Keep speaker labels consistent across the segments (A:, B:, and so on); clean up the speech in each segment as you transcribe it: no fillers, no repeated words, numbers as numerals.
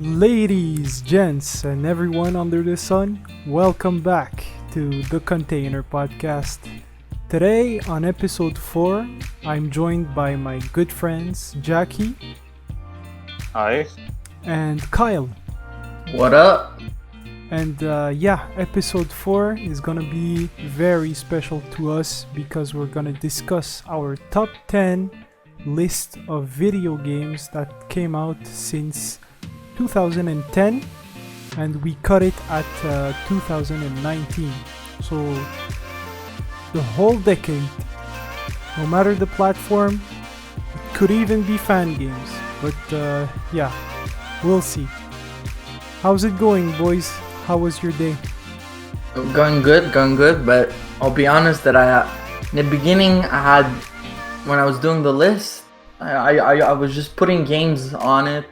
A: Ladies, gents, and everyone under the sun, welcome back to the Container Podcast. Today, on episode 4, I'm joined by my good friends Jackie
B: Hi.
A: and Kyle.
C: What up?
A: And episode 4 is gonna be very special to us because we're gonna discuss our top 10 list of video games that came out since 2010, and we cut it at 2019. So the whole decade, no matter the platform, it could even be fan games. But we'll see. How's it going, boys? How was your day?
C: Going good, but I'll be honest that in the beginning, when I was doing the list, I was just putting games on it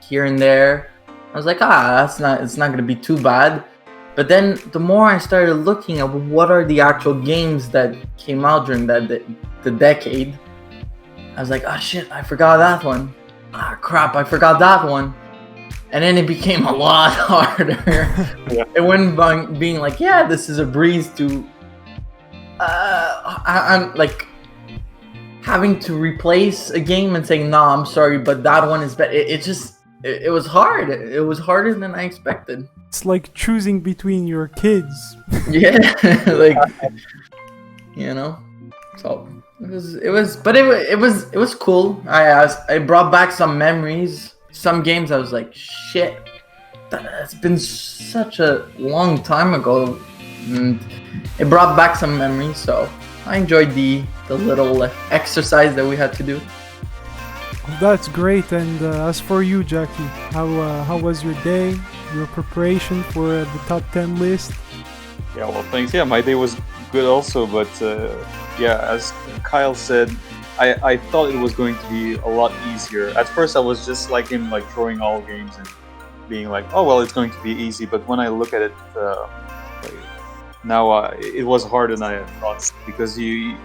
C: here and there. I was like, it's not gonna be too bad. But then the more I started looking at what are the actual games that came out during the decade, I was like, shit, I forgot that one. Crap, I forgot that one. And then it became a lot harder.
B: Yeah.
C: It went from being like, this is a breeze to I'm like having to replace a game and saying, no, I'm sorry, but that one is better. It was hard. It was harder than I expected.
A: It's like choosing between your kids.
C: Yeah, like So it was cool. I brought back some memories. Some games I was like, shit, that's been such a long time ago, and it brought back some memories. So I enjoyed the little exercise that we had to do.
A: That's great. And as for you, Jackie, how was your day? Your preparation for the top 10 list?
B: Yeah, well, thanks. Yeah, my day was good also, but as Kyle said, I thought it was going to be a lot easier. At first, I was just like him, like throwing all games and being like, oh, well, it's going to be easy. But when I look at it now, it was harder than I had thought, because you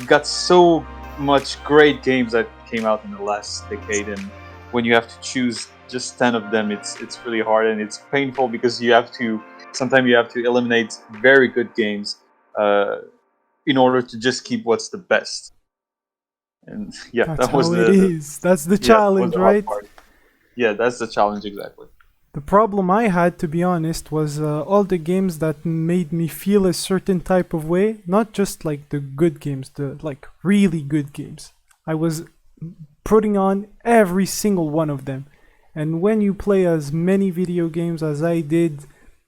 B: got so much great games that came out in the last decade, and when you have to choose just 10 of them, it's really hard, and it's painful because sometimes you have to eliminate very good games in order to just keep what's the best. And
A: That's the challenge, right?
B: Yeah, that's the challenge, exactly.
A: The problem I had, to be honest, was all the games that made me feel a certain type of way, not just like the good games, the like really good games. I was putting on every single one of them. And when you play as many video games as I did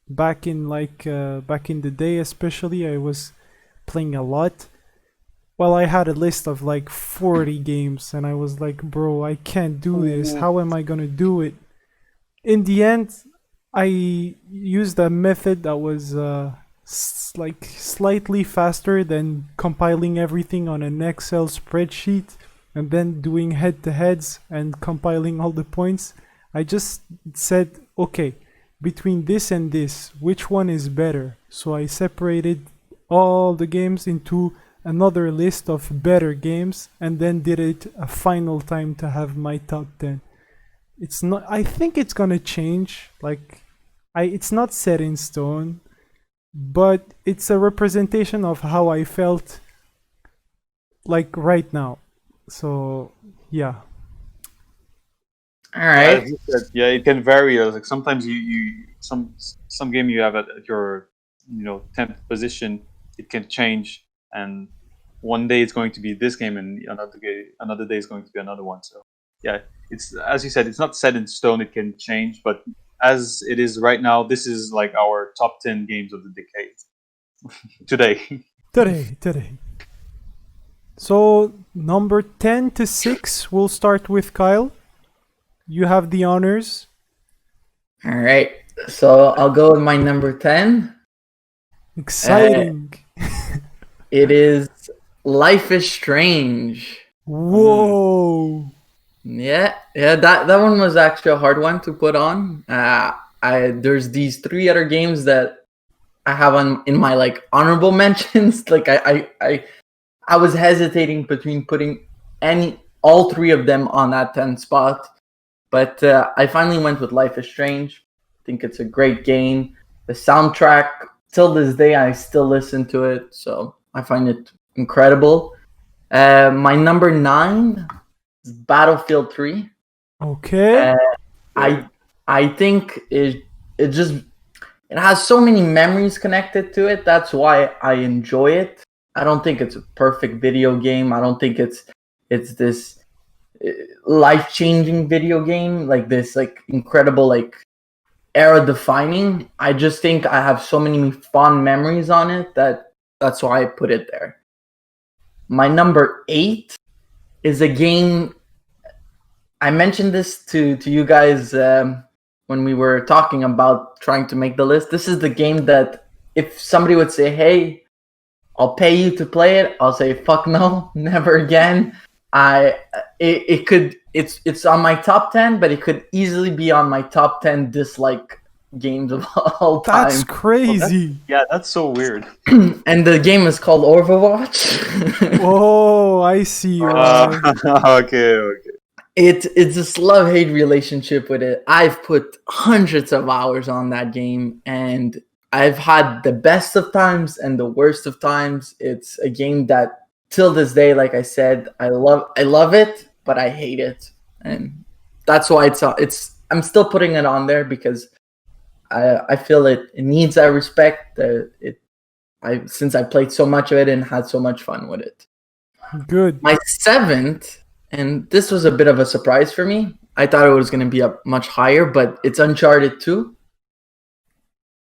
A: back in the day, especially, I was playing a lot. Well, I had a list of like 40 games, and I was like, bro, I can't do this. How am I gonna do it? In the end, I used a method that was slightly faster than compiling everything on an Excel spreadsheet and then doing head-to-heads and compiling all the points. I just said, okay, between this and this, which one is better? So I separated all the games into another list of better games and then did it a final time to have my top 10. I think it's gonna change. It's not set in stone, but it's a representation of how I felt like right now. So yeah.
C: All right.
B: Yeah, it can vary. Like sometimes you some game you have at your 10th position, it can change, and one day it's going to be this game, and another day is going to be another one. So yeah, it's, as you said, it's not set in stone. It can change, but as it is right now, this is like our top 10 games of the decade today.
A: Today. So number 10 to 6, we'll start with Kyle. You have the honors.
C: All right. So I'll go with my number 10.
A: Exciting.
C: It is Life is Strange.
A: Whoa.
C: Yeah, that one was actually a hard one to put on. There's these 3 other games that I have in my like honorable mentions. Like I was hesitating between putting all 3 of them on that 10 spot, But I finally went with Life is Strange. I think it's a great game. The soundtrack, till this day, I still listen to it, so I find it incredible. My number 9 is Battlefield 3.
A: Okay.
C: I think it has so many memories connected to it. That's why I enjoy it. I don't think it's a perfect video game. I don't think it's this life-changing video game, like this like incredible like era defining. I just think I have so many fond memories on it that's why I put it there. My number 8 is a game. I mentioned this to you guys when we were talking about trying to make the list. This is the game that if somebody would say, "Hey, I'll pay you to play it," I'll say, "Fuck no, never again." It's on my top 10, but it could easily be on my top 10 dislike games of all time.
A: That's crazy.
B: That's so weird.
C: And the game is called Overwatch.
A: Oh, I see why.
B: Okay.
C: It's this love-hate relationship with it. I've put hundreds of hours on that game, and I've had the best of times and the worst of times. It's a game that, till this day, like I said, I love it, but I hate it, and that's why I'm still putting it on there because I feel it needs that respect. Since I played so much of it and had so much fun with it.
A: Good.
C: My 7th. And this was a bit of a surprise for me. I thought it was going to be up much higher, but it's Uncharted 2.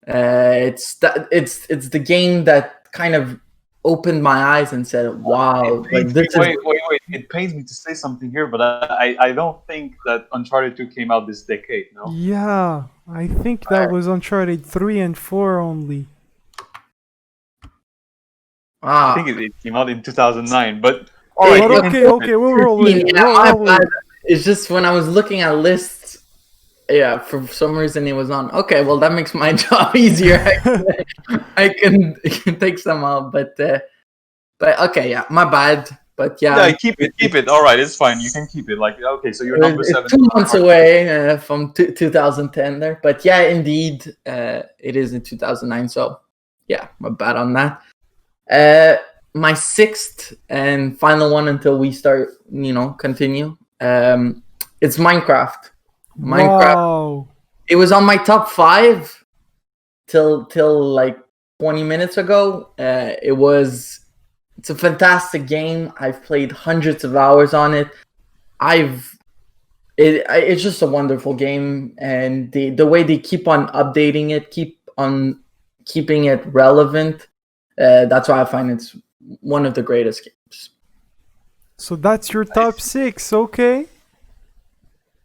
C: It's the game that kind of opened my eyes and said, "Wow!"
B: Wait. It pains me to say something here, but I don't think that Uncharted 2 came out this decade. No.
A: Yeah, I think that was Uncharted 3 and 4 only.
B: I think it came out in 2009, but. All right,
A: but okay, we'll roll with it.
C: It's just when I was looking at lists, for some reason it was on. Okay, well that makes my job easier. I can take some out, but okay, my bad. But
B: keep it. All right, it's fine. You can keep it. Like, okay, so you're number 7.
C: 2 months away from 2010 there, but indeed, it is in 2009. So my bad on that. My 6th and final one until we start, continue. It's Minecraft.
A: Wow.
C: It was on my top 5 till like 20 minutes ago. It's a fantastic game. I've played hundreds of hours on it. It's just a wonderful game, and the way they keep on updating it, keep on keeping it relevant. That's why I find it's one of the greatest games.
A: So that's your top 6, okay?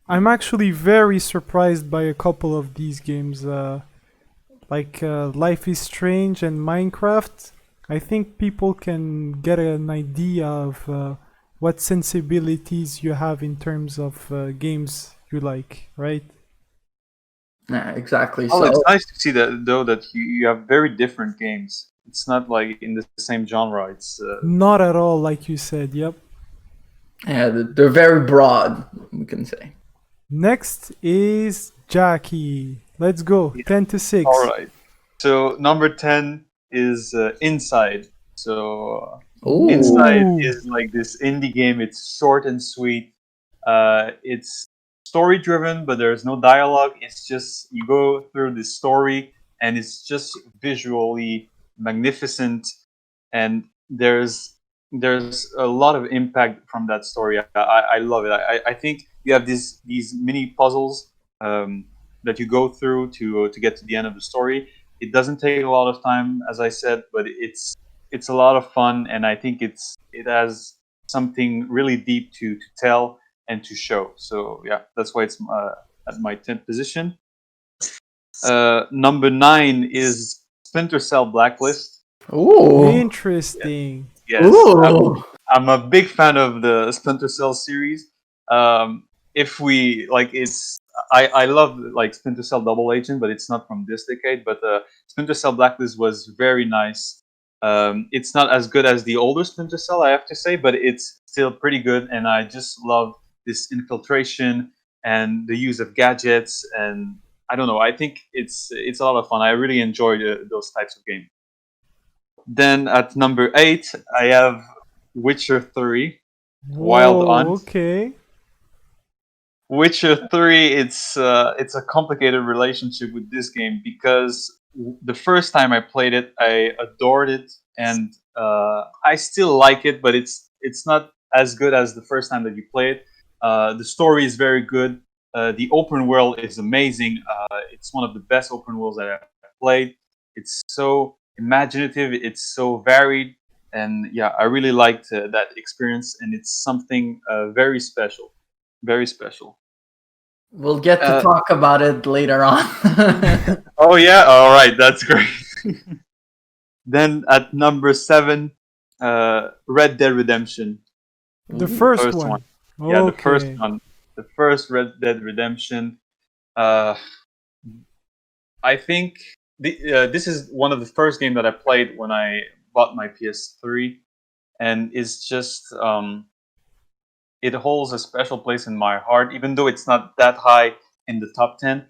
A: I'm actually very surprised by a couple of these games, like Life is Strange and Minecraft. I think people can get an idea of what sensibilities you have in terms of games you like, right?
C: Yeah, exactly.
B: Oh, so it's nice to see that you have very different games. It's not like in the same genre. It's
A: not at all, like you said. Yep.
C: Yeah, they're very broad, we can say.
A: Next is Jackie. Let's go. 10 to 6.
B: All right. So number 10 is Inside. So
C: Ooh.
B: Inside is like this indie game. It's short and sweet. It's story driven, but there's no dialogue. It's just you go through the story, and it's just visually magnificent, and there's a lot of impact from that story. I love it. I think you have these mini puzzles that you go through to get to the end of the story. It doesn't take a lot of time, as I said, but it's a lot of fun, and I think it has something really deep to tell and to show. So that's why it's at my 10th position. Number 9 is Splinter Cell Blacklist.
C: Ooh,
A: interesting.
B: Yes, I'm a big fan of the Splinter Cell series. If we like, I love like Splinter Cell Double Agent, but it's not from this decade. But Splinter Cell Blacklist was very nice. It's not as good as the older Splinter Cell, I have to say, but it's still pretty good. And I just love this infiltration and the use of gadgets, and I don't know. I think it's a lot of fun. I really enjoy those types of games. Then at number 8, I have Witcher 3, Wild
A: Whoa,
B: Hunt.
A: okay.
B: Witcher 3, it's a complicated relationship with this game because the first time I played it, I adored it, and I still like it, but it's not as good as the first time that you play it. The story is very good. The open world is amazing. It's one of the best open worlds that I've played. It's so imaginative. It's so varied, and yeah, I really liked that experience, and it's something very special. Very special.
C: We'll get to
B: Uh,
C: talk about it later on.
B: oh yeah, all right, that's great. Then at number 7, Red Dead Redemption,
A: The
C: Ooh.
A: first
B: first
A: one.
B: one. Yeah, the first
A: Okay.
B: one, the first Red Dead Redemption. Uh, I think this is one of the first games that I played when I bought my PS3, and it's just it holds a special place in my heart, even though it's not that high in the top 10.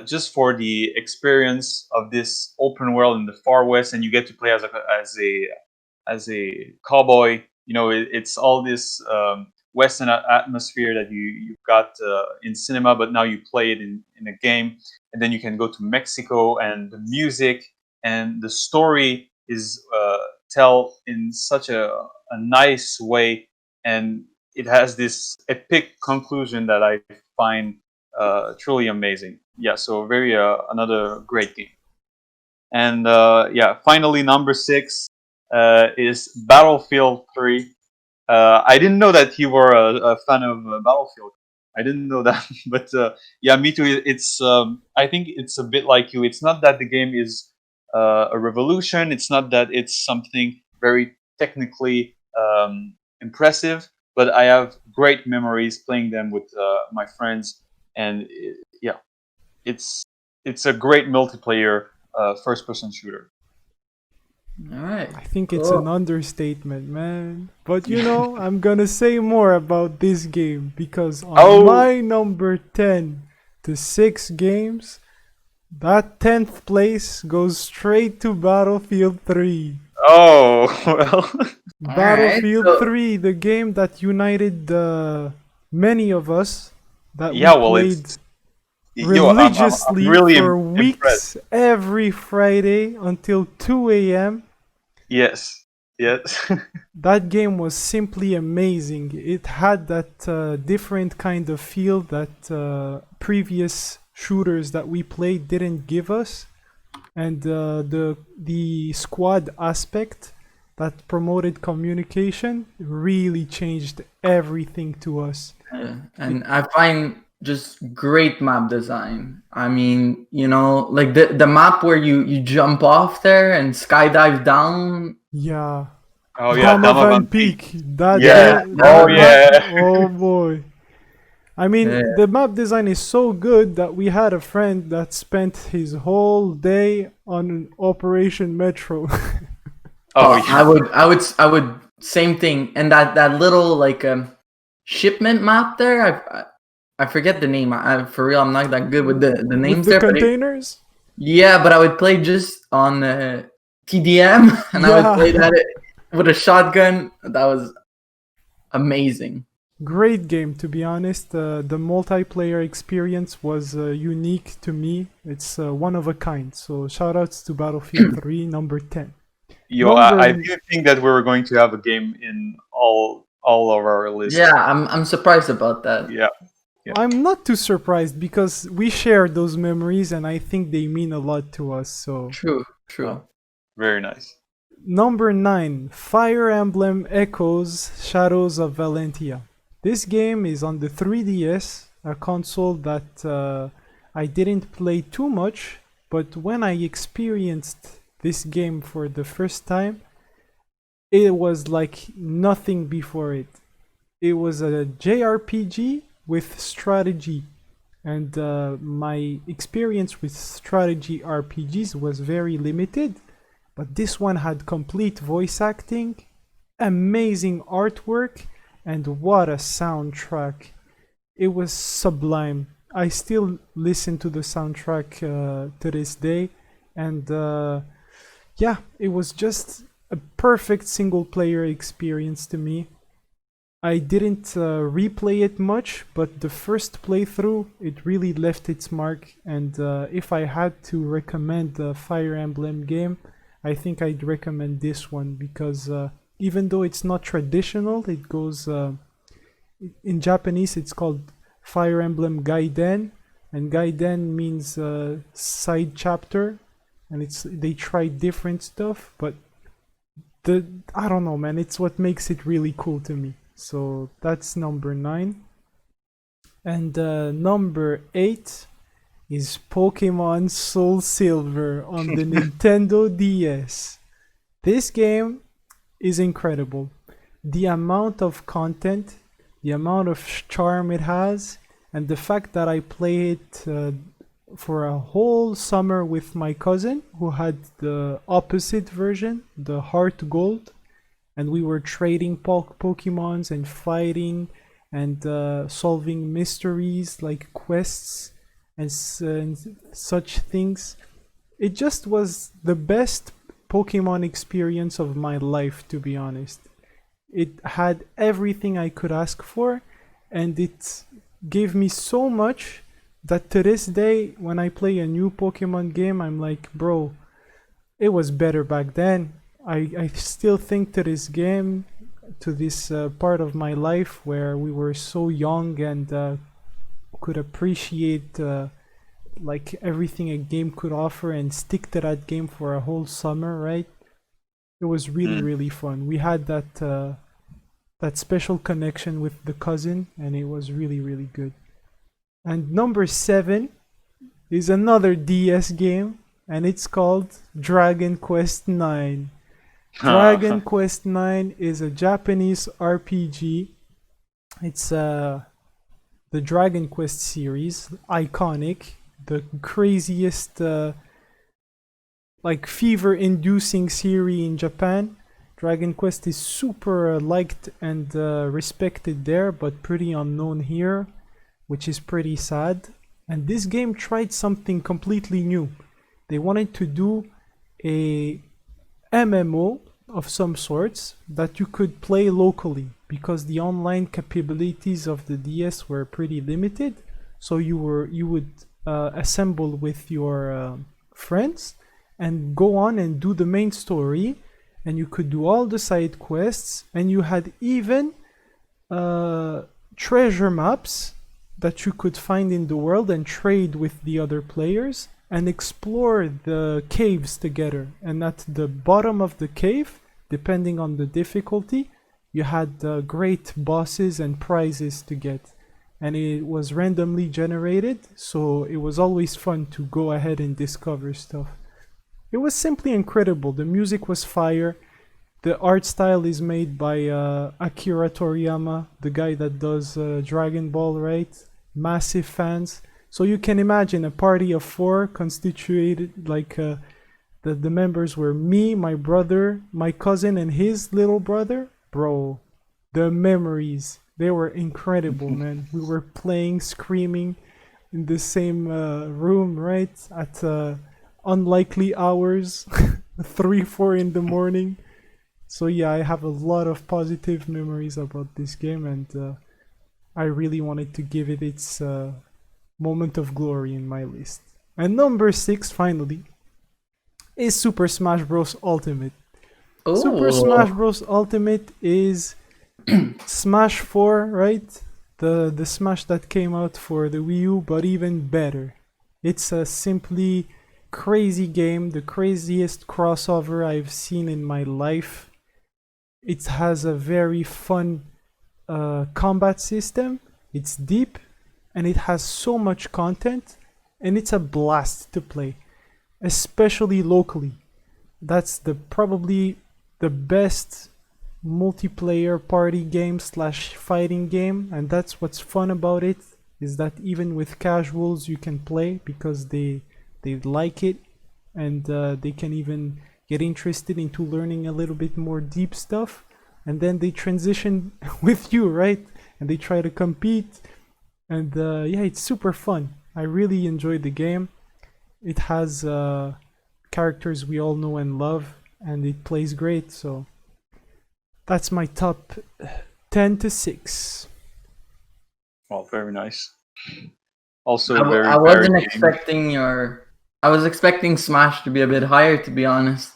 B: Just for the experience of this open world in the far west, and you get to play as a cowboy. You know, it's all this western atmosphere that you've got in cinema, but now you play it in a game, and then you can go to Mexico, and the music and the story is tell in such a nice way, and it has this epic conclusion that I find truly amazing. Yeah, so very another great game. And yeah, finally number 6 is Battlefield 3. I didn't know that you were a fan of Battlefield. I didn't know that, but yeah, me too. It's I think it's a bit like you. It's not that the game is a revolution. It's not that it's something very technically impressive, but I have great memories playing them with my friends, and yeah, it's a great multiplayer first-person shooter.
C: All right.
A: I think it's
C: Cool.
A: an understatement, man. But you know, I'm gonna say more about this game because on
B: Oh,
A: my number 10 to 6 games, that 10th place goes straight to Battlefield 3.
B: oh, well,
C: All right.
A: Battlefield
C: So
A: 3, the game that united many of us that we
B: yeah. Well, it's
A: played
B: I'm
A: religiously
B: really
A: for
B: impressed.
A: weeks every Friday until 2 a.m.
B: Yes, yes,
A: That game was simply amazing. It had that different kind of feel that previous shooters that we played didn't give us, and the squad aspect that promoted communication really changed everything to us.
C: and I find just great map design. I mean, you know, like the map where you jump off there and skydive down.
A: Yeah,
B: oh yeah,
A: Donovan
B: Donovan Peak.
A: Peak. That
B: Yeah.
C: Yeah,
A: game,
B: Oh
A: that
C: Donovan.
A: map.
B: yeah.
A: Oh boy. I
C: Yeah.
A: mean, the map design is so good that we had a friend that spent his whole day on Operation Metro.
B: Oh
C: Oh,
B: yeah.
C: I would same thing. And that little like shipment map there. I forget the name. For real, I'm not that good with the
A: With
C: names
A: the
C: there. But
A: containers?
C: yeah, but I would play just on TDM, and I would play
A: Yeah.
C: that with a shotgun. That was amazing.
A: Great game, to be honest. The multiplayer experience was unique to me. It's one of a kind. So shoutouts to Battlefield 3, number 10.
B: Yo, I
A: Number
B: didn't think that we were going to have a game in all of our lists.
C: Yeah, I'm surprised about that.
B: Yeah. Yeah.
A: I'm not too surprised because we share those memories and I think they mean a lot to us. So
C: True, true.
B: Oh, very nice.
A: number 9, Fire Emblem Echoes Shadows of Valentia. This game is on the 3DS, a console that I didn't play too much, but when I experienced this game for the first time, it was like nothing before it. It was a JRPG with strategy, and my experience with strategy RPGs was very limited, but this one had complete voice acting, amazing artwork, and what a soundtrack. it was sublime. I still listen to the soundtrack to this day, and yeah, it was just a perfect single player experience to me. I didn't replay it much, but the first playthrough, it really left its mark. And if I had to recommend a Fire Emblem game, I think I'd recommend this one because even though it's not traditional, it goes in Japanese. It's called Fire Emblem Gaiden, and Gaiden means side chapter, and they try different stuff, but I don't know, man. It's what makes it really cool to me. So that's number 9. And number 8 is Pokemon Soul Silver on the Nintendo DS. This game is incredible. The amount of content, the amount of charm it has, and the fact that I play it for a whole summer with my cousin who had the opposite version, the Heart Gold, and we were trading Pokemons and fighting and solving mysteries like quests and such things. It just was the best Pokemon experience of my life, to be honest. It had everything I could ask for, and it gave me so much that to this day, when I play a new Pokemon game, I'm like, bro, it was better back then. I still think to this game, to this part of my life where we were so young and could appreciate like everything a game could offer and stick to that game for a whole summer, right? It was really, really fun. We had that special connection with the cousin, and it was really, really good. And number 7 is another DS game, and it's called Dragon Quest 9. Dragon Quest 9 is a Japanese RPG. It's the Dragon Quest series, iconic, the craziest like fever-inducing series in Japan. Dragon Quest is super liked and respected there, but pretty unknown here, which is pretty sad. And this game tried something completely new. They wanted to do a MMO of some sorts that you could play locally because the online capabilities of the DS were pretty limited. So you would assemble with your friends and go on and do the main story, and you could do all the side quests, and you had even treasure maps that you could find in the world and trade with the other players and explore the caves together. And at the bottom of the cave, depending on the difficulty, you had great bosses and prizes to get. And it was randomly generated, so it was always fun to go ahead and discover stuff. It was simply incredible. The music was fire. The art style is made by Akira Toriyama, the guy that does Dragon Ball, right? Massive fans. So you can imagine a party of 4 constituted like the members were me, my brother, my cousin, and his little brother. Bro, the memories, they were incredible, man. We were playing, screaming in the same room, right? At unlikely hours, 3, 4 in the morning. So yeah, I have a lot of positive memories about this game, and I really wanted to give it its moment of glory in my list. And number 6, finally, is Super Smash Bros. Ultimate.
C: Ooh.
A: Super Smash Bros. Ultimate is Smash 4, right? The Smash that came out for the Wii U, but even better. It's a simply crazy game, the craziest crossover I've seen in my life. It has a very fun combat system. It's deep, and it has so much content, and it's a blast to play, especially locally. That's probably the best multiplayer party game / fighting game, and that's what's fun about it, is that even with casuals you can play because they like it, and they can even get interested into learning a little bit more deep stuff, and then they transition with you, right? And they try to compete. And yeah, it's super fun. I really enjoyed the game. It has characters we all know and love, and it plays great. So that's my top 10 to 6.
B: Well, very nice. Also, a
C: I
B: very varied
C: wasn't
B: game.
C: expecting I was expecting Smash to be a bit higher, to be honest.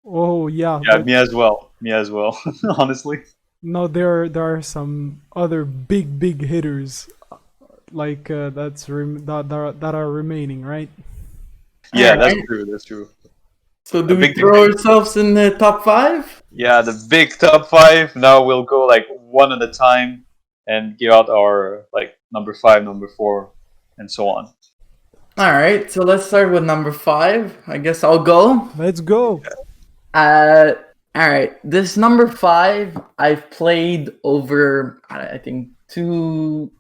A: Oh yeah,
B: Yeah,
A: but
B: me as well. Me as well. Honestly.
A: no, there are some other big hitters like that are remaining, right?
B: Yeah, that's
C: Alright.
B: true. That's true.
C: So
B: A
C: do we
B: big
C: throw
B: debate.
C: ourselves in the top 5?
B: Yeah, the big top 5. Now we'll go like one at a time and give out our like number 5, number 4, and so on.
C: Alright, so let's start with number 5. I guess I'll go.
A: Let's go.
C: Alright, this number 5 I've played over, I think, 2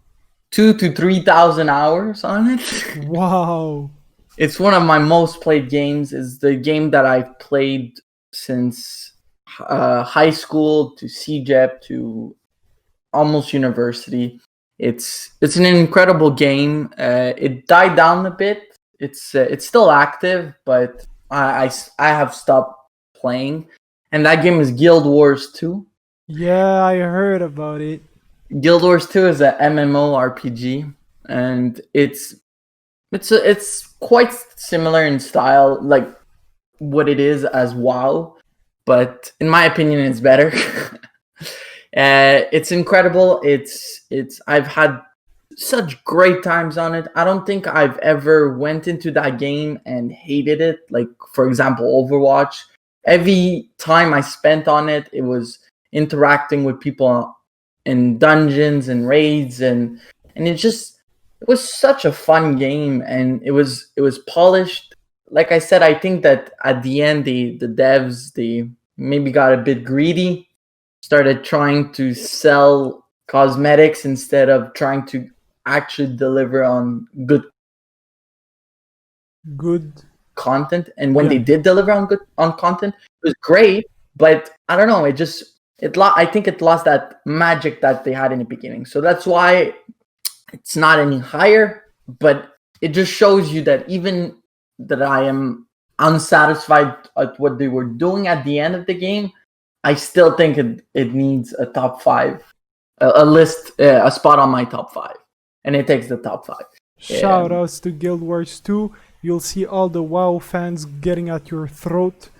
C: to 3,000 hours on it.
A: Wow.
C: It's one of my most played games. It's the game that I've played since high school to CJEP to almost university. It's an incredible game. It died down a bit. It's still active, but I have stopped playing. And that game is Guild Wars 2.
A: Yeah, I heard about it.
C: Guild Wars 2 is an MMORPG, and it's quite similar in style, like what it is as WoW, but in my opinion, it's better. It's incredible. I've had such great times on it. I don't think I've ever went into that game and hated it. Like, for example, Overwatch. Every time I spent on it, it was interacting with people in dungeons and raids, and it was such a fun game, and it was polished. Like I said, I think that at the end, the devs, they maybe got a bit greedy, started trying to sell cosmetics instead of trying to actually deliver on good
A: Good.
C: content. And when
A: Yeah.
C: they did deliver on content, it was great. But I don't know, I think it lost that magic that they had in the beginning. So that's why it's not any higher. But it just shows you that even that I am unsatisfied at what they were doing at the end of the game, I still think it needs a top 5, a list, a spot on my top 5, and it takes the top 5.
A: Shout outs to Guild Wars 2. You'll see all the WoW fans getting at your throat.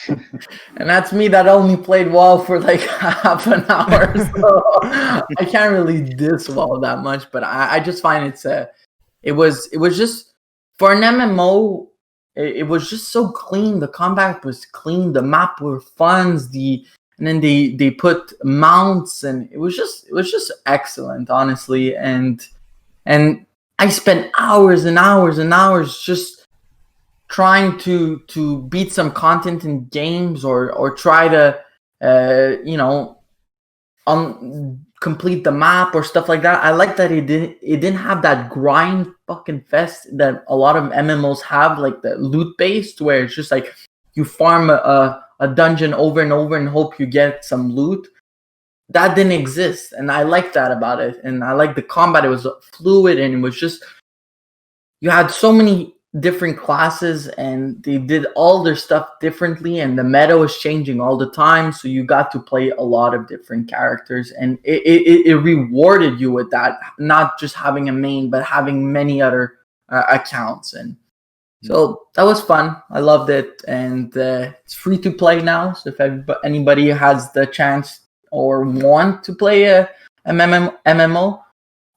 C: And that's me that only played WoW for like half an hour, so I can't really diss WoW that much. But I just find it was just for an MMO. It was just so clean. The combat was clean. The map were fun. And then they put mounts, and it was just excellent, honestly. And I spent hours and hours and hours just trying to beat some content in games, or try to complete the map or stuff like that. I like that it didn't have that grind fucking fest that a lot of MMOs have, like the loot based, where it's just like you farm a dungeon over and over and hope you get some loot. That didn't exist, and I like that about it. And I like the combat. It was fluid, and it was just, you had so many different classes, and they did all their stuff differently, and the meta was changing all the time, so you got to play a lot of different characters, and it rewarded you with that, not just having a main, but having many other accounts. And so that was fun. I loved it, and it's free to play now, so if anybody has the chance or want to play a MMO,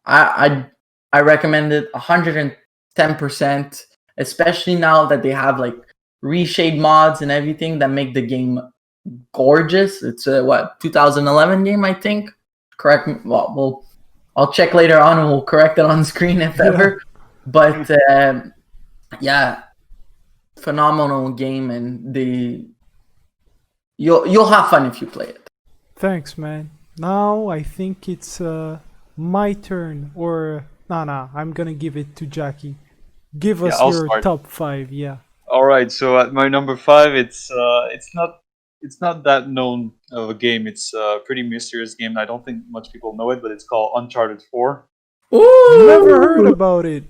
C: I recommend it 110%, especially now that they have like reshade mods and everything that make the game gorgeous. It's a 2011 game, I think. Correct me. Well, I'll check later on, and we'll correct it on screen if ever. But yeah, phenomenal game, and you'll have fun if you play it.
A: Thanks, man. Now I think it's my turn, or nah, I'm gonna give it to Jackie. Give us
B: I'll
A: your
B: start.
A: top 5, yeah.
B: All right, so at my number 5, it's not that known of a game. It's a pretty mysterious game. I don't think much people know it, but it's called Uncharted 4.
C: Ooh!
A: Never heard about it.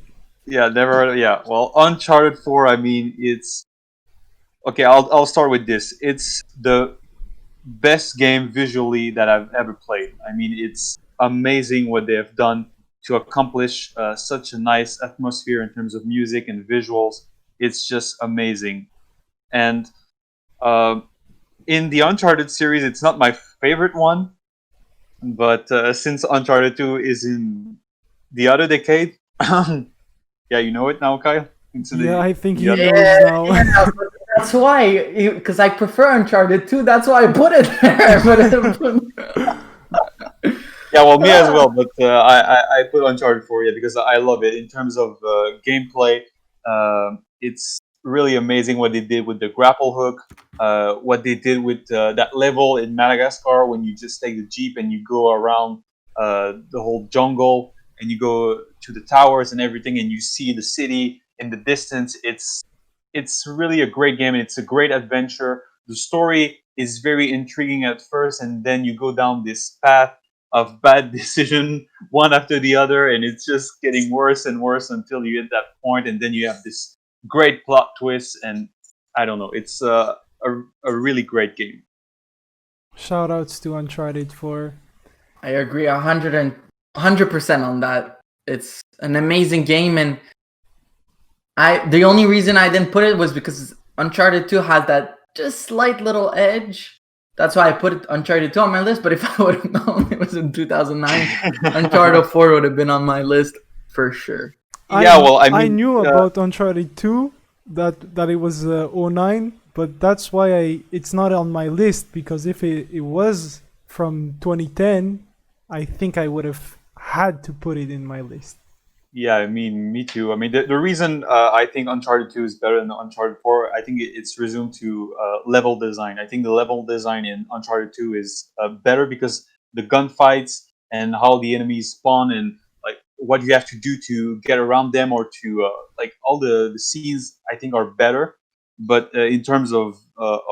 B: Yeah, never heard of, yeah. Well, Uncharted 4, I mean, it's okay, I'll start with this. It's the best game visually that I've ever played. I mean, it's amazing what they have done to accomplish such a nice atmosphere in terms of music and visuals. It's just amazing. And uh, in the Uncharted series, it's not my favorite one, but since Uncharted 2 is in the other decade, yeah, you know it now, Kyle. Into
A: Yeah, I think
B: the
A: he
B: other.
A: knows now.
C: Yeah, but that's why, because I prefer Uncharted 2. That's why I put it there.
B: Yeah, well, me as well. But I put Uncharted 4, yeah, because I love it in terms of gameplay. It's really amazing what they did with the grapple hook. What they did with that level in Madagascar when you just take the jeep and you go around the whole jungle and you go to the towers and everything, and you see the city in the distance. It's really a great game, and it's a great adventure. The story is very intriguing at first, and then you go down this path of bad decision one after the other, and it's just getting worse and worse until you hit that point, and then you have this great plot twist, and I don't know, it's a really great game.
A: Shoutouts to Uncharted 4.
C: I agree 100% on that. It's an amazing game, and the only reason I didn't put it was because Uncharted 2 has that just slight little edge. That's why I put Uncharted 2 on my list. But if I would have known it was in 2009, Uncharted 4 would have been on my list for sure.
B: Yeah, well, I
A: I
B: mean,
A: knew about Uncharted 2 that it was 09, but that's why it's not on my list, because if it was from 2010, I think I would have had to put it in my list.
B: yeah, I mean, me too. I mean, the reason I think Uncharted 2 is better than Uncharted 4, I think it's resumed to level design. I think the level design in Uncharted 2 is better because the gunfights and how the enemies spawn and like what you have to do to get around them or to like all the scenes, I think are better. But in terms of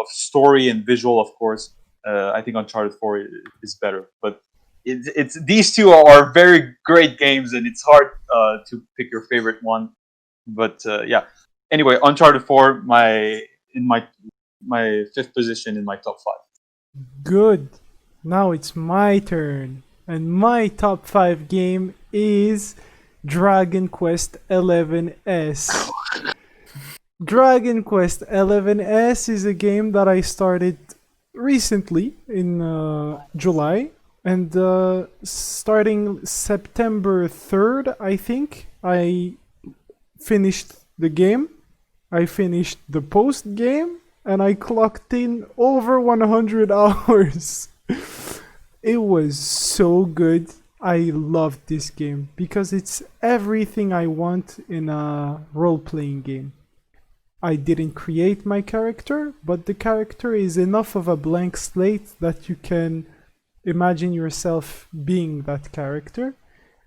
B: story and visual, of course, I think Uncharted 4 is better. But it's these two are very great games, and it's hard to pick your favorite one. But yeah. Anyway, Uncharted 4, my fifth position in my top five.
A: Good. Now it's my turn. And my top 5 game is Dragon Quest 11S. Dragon Quest 11S is a game that I started recently in July, and starting September 3rd, I think, I finished the game. I finished the post game, and I clocked in over 100 hours. It was so good. I loved this game because it's everything I want in a role-playing game. I didn't create my character, but the character is enough of a blank slate that you can imagine yourself being that character.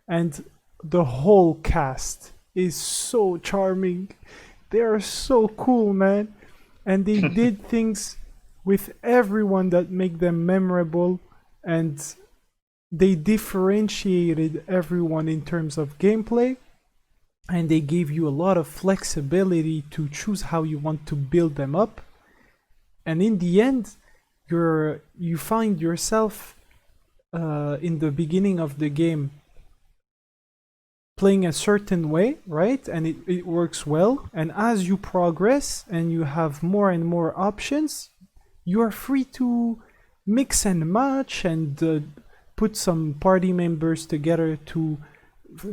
A: And the whole cast is so charming. They are so cool, man. And they did things with everyone that make them memorable, and they differentiated everyone in terms of gameplay, and they gave you a lot of flexibility to choose how you want to build them up. And in the end, you find yourself in the beginning of the game playing a certain way, right? And it works well. And as you progress and you have more and more options, you are free to mix and match and put some party members together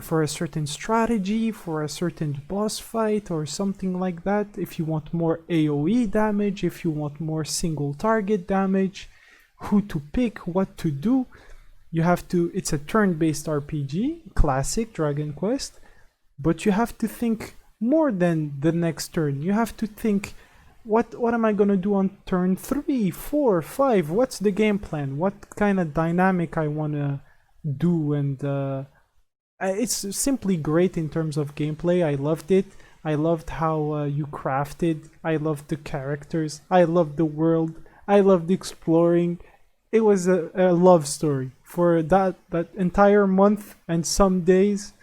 A: for a certain strategy, for a certain boss fight or something like that. If you want more AoE damage, if you want more single target damage, who to pick, what to do. It's a turn-based RPG, classic Dragon Quest, but you have to think more than the next turn. You have to think, what am I gonna do on turn 3, 4, 5? What's the game plan? What kind of dynamic I wanna do? And it's simply great in terms of gameplay. I loved it. I loved how you crafted. I loved the characters. I loved the world. I loved exploring. It was a love story for that entire month and some days.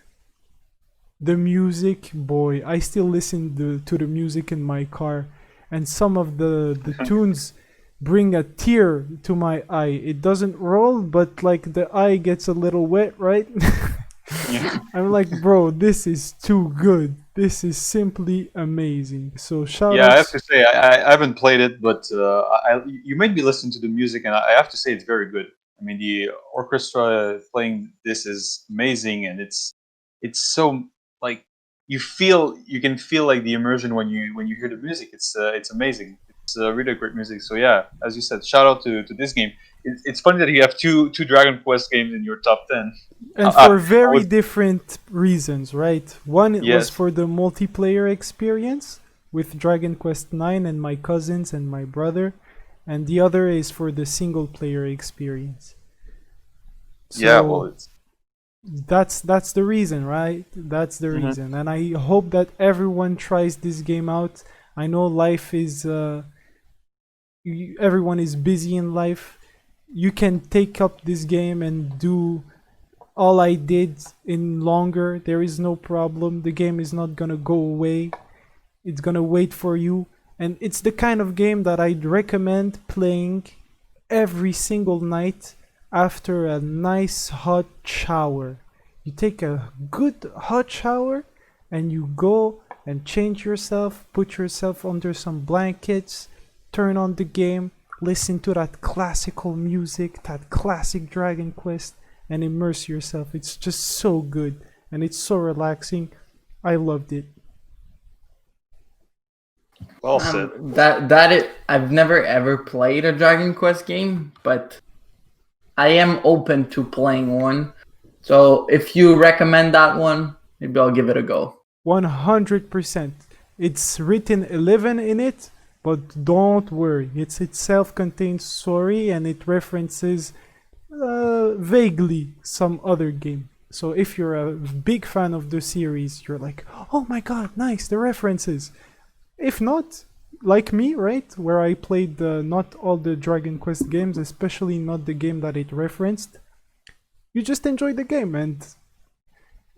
A: The music, boy, I still listen to the music in my car, and some of the tunes bring a tear to my eye. It doesn't roll, but like the eye gets a little wet, right?
B: Yeah.
A: I'm like, bro, this is too good. This is simply amazing. So shout
B: Yeah, I have
A: outs.
B: to say I haven't played it, but you made me listen to the music, and I have to say it's very good. I mean, the orchestra playing this is amazing, and it's so like you can feel like the immersion when you hear the music. It's amazing. It's really great music. So yeah, as you said, shout out to this game. It's funny that you have two Dragon Quest games in your top 10.
A: And
B: I
A: for very
B: was
A: different reasons, right? One it was
B: yes,
A: for the multiplayer experience with Dragon Quest 9 and my cousins and my brother, and the other is for the single player experience.
B: yeah. Well,
A: So that's the reason, right? That's the
B: mhm.
A: reason. And I hope that everyone tries this game out. I know life is everyone is busy in life. You can take up this game and do all I did in longer. There is no problem. The game is not gonna go away. It's gonna wait for you. And it's the kind of game that I'd recommend playing every single night after a nice hot shower. You take a good hot shower and you go and change yourself, put yourself under some blankets, turn on the game, listen to that classical music, that classic Dragon Quest, and immerse yourself. It's just so good and it's so relaxing. I loved it.
B: Well said.
C: That it. I've never ever played a Dragon Quest game, but I am open to playing one. So if you recommend that one, maybe I'll give it a go.
A: 100%. It's written 11 in it, but don't worry. It's a self-contained story and it references vaguely some other game. So if you're a big fan of the series, you're like, oh my god, nice, the references. If not, like me, right, where I played not all the Dragon Quest games, especially not the game that it referenced, you just enjoy the game and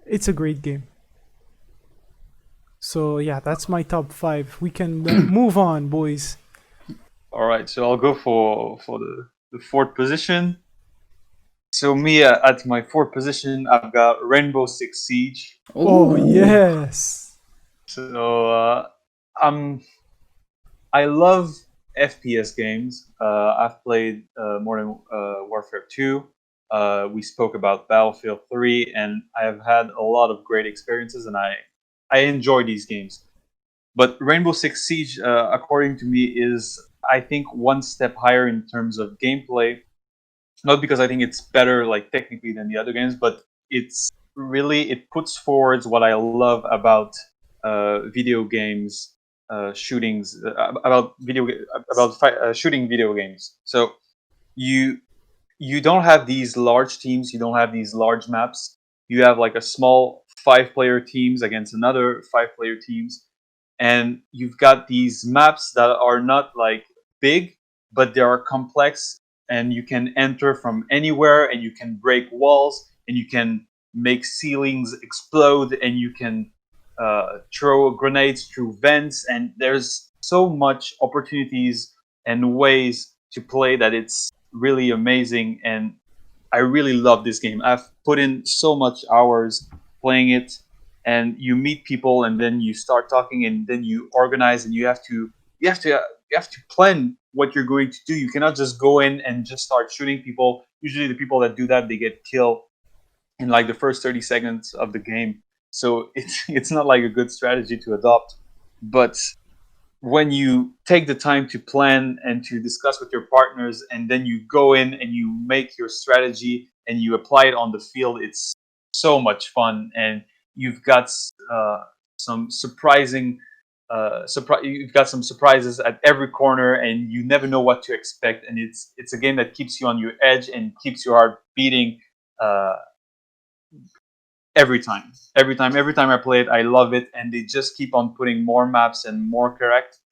A: it's a great game. So yeah, that's my top five. We can move on, boys.
B: All right, so I'll go for the fourth position. So me at my fourth position, I've got Rainbow Six Siege.
A: Oh
C: Ooh.
A: yes.
B: So I'm I love FPS games. I've played Modern Warfare 2. We spoke about Battlefield 3, and I have had a lot of great experiences, and I enjoy these games. But Rainbow Six Siege, according to me, is I think one step higher in terms of gameplay. Not because I think it's better, like technically, than the other games, but it puts forward what I love about video games, shootings, shooting video games. So you you don't have these large teams, you don't have these large maps. You have like a small five-player teams against another five-player teams, and you've got these maps that are not like big, but they are complex, and you can enter from anywhere, and you can break walls, and you can make ceilings explode, and you can throw grenades through vents, and there's so much opportunities and ways to play that it's really amazing. And I really love this game. I've put in so much hours playing it, and you meet people, and then you start talking, and then you organize, and you have to you have to plan what you're going to do. You cannot just go in and just start shooting people. Usually, the people that do that, they get killed in like the first 30 seconds of the game. So it's not like a good strategy to adopt. But when you take the time to plan and to discuss with your partners, and then you go in and you make your strategy and you apply it on the field, it's so much fun. And you've got some surprising you've got some surprises at every corner, and you never know what to expect. And it's a game that keeps you on your edge and keeps your heart beating uh, every time I play it, I love it. And they just keep on putting more maps and more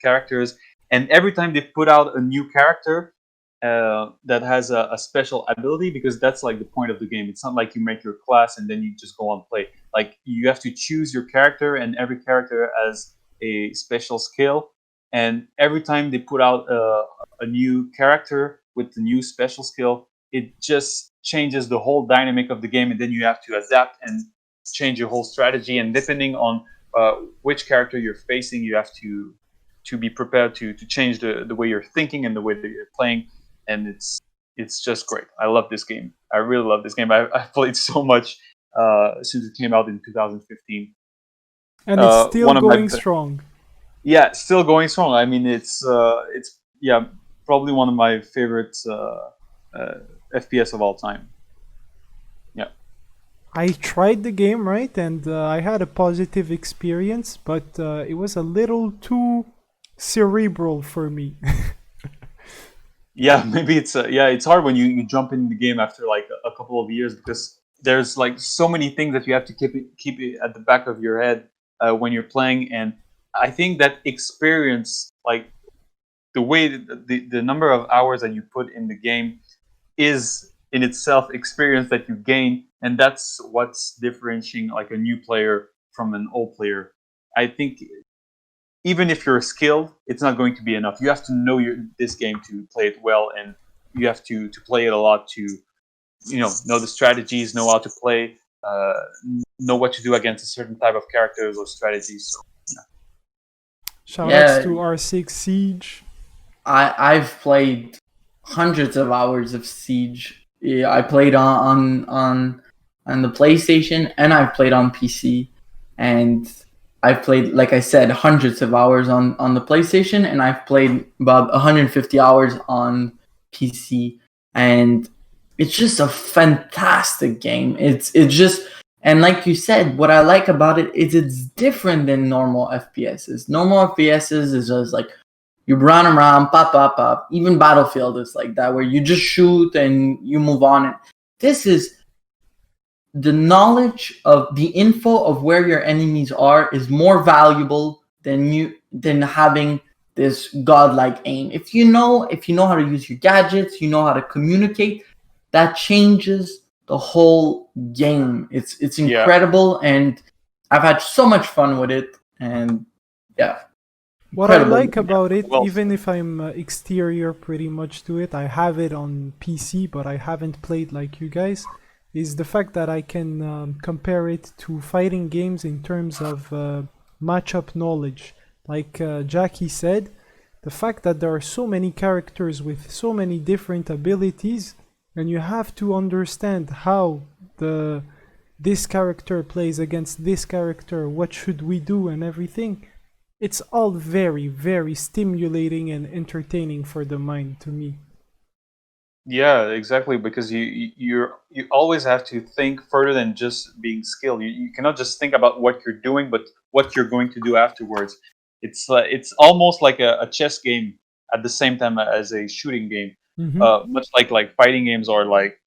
B: characters. And every time they put out a new character that has a special ability, because that's like the point of the game. It's not like you make your class and then you just go on play. Like you have to choose your character, and every character has a special skill. And every time they put out a new character with the new special skill, it just changes the whole dynamic of the game, and then you have to adapt and change your whole strategy. And depending on which character you're facing, you have to be prepared to change the way you're thinking and the way that you're playing. And it's just great. I love this game. I really love this game. I've played so much since it came out in 2015.
A: And it's still
B: One of my
A: going strong.
B: Yeah, still going strong. I mean, it's yeah, probably one of my favorite FPS of all time. Yeah.
A: I tried the game, right, and I had a positive experience, but it was a little too cerebral for me.
B: Yeah, maybe it's hard when you jump in the game after like a couple of years, because there's like so many things that you have to keep it at the back of your head when you're playing. And I think that experience, like the way the number of hours that you put in the game, is in itself experience that you gain, and that's what's differentiating like a new player from an old player. I think even if you're skilled, it's not going to be enough. You have to know this game to play it well, and you have to play it a lot to know the strategies, know how to play, know what to do against a certain type of characters or strategies. So
A: Shoutouts to R6 Siege.
C: I've played hundreds of hours of Siege. Yeah, I played on the PlayStation, and I've played on PC, and I've played, like I said, hundreds of hours on the PlayStation, and I've played about 150 hours on PC, and it's just a fantastic game. It's just, and like you said, what I like about it is it's different than normal FPSs. Normal FPSs is just like you run around, pop, pop, pop. Even Battlefield is like that, where you just shoot and you move on. And this is the knowledge of the info of where your enemies are is more valuable than having this godlike aim. If you know how to use your gadgets, you know how to communicate, that changes the whole game. It's incredible, and I've had so much fun with it. And yeah.
A: What I like about it, even if I'm exterior pretty much to it, I have it on PC, but I haven't played like you guys, is the fact that I can compare it to fighting games in terms of matchup knowledge. Like Jackie said, the fact that there are so many characters with so many different abilities, and you have to understand how this character plays against this character, what should we do and everything. It's all very, very stimulating and entertaining for the mind to me.
B: Yeah, exactly, because you always have to think further than just being skilled. You cannot just think about what you're doing, but what you're going to do afterwards. It's almost like a chess game at the same time as a shooting game. Much like fighting games are like,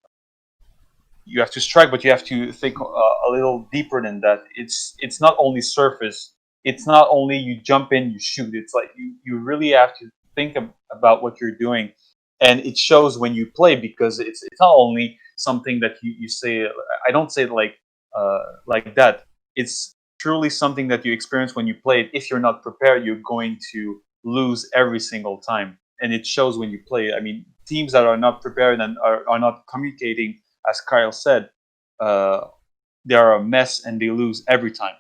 B: you have to strike, but you have to think a little deeper than that. It's not only surface. It's not only you jump in, you shoot. It's like you really have to think about what you're doing, and it shows when you play, because it's not only something that you say. I don't say it like that. It's truly something that you experience when you play it. If you're not prepared, you're going to lose every single time, and it shows when you play. I mean, teams that are not prepared and are not communicating, as Kyle said, they are a mess and they lose every time.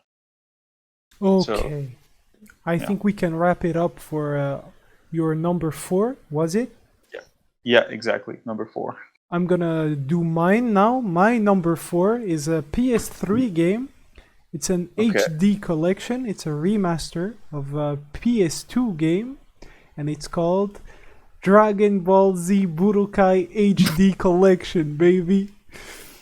A: Okay. So, I think we can wrap it up for your number 4, was it?
B: Yeah, exactly. Number 4.
A: I'm gonna do mine now. My number 4 is a PS3 game. It's an HD collection. It's a remaster of a PS2 game, and it's called Dragon Ball Z Budokai HD Collection, baby.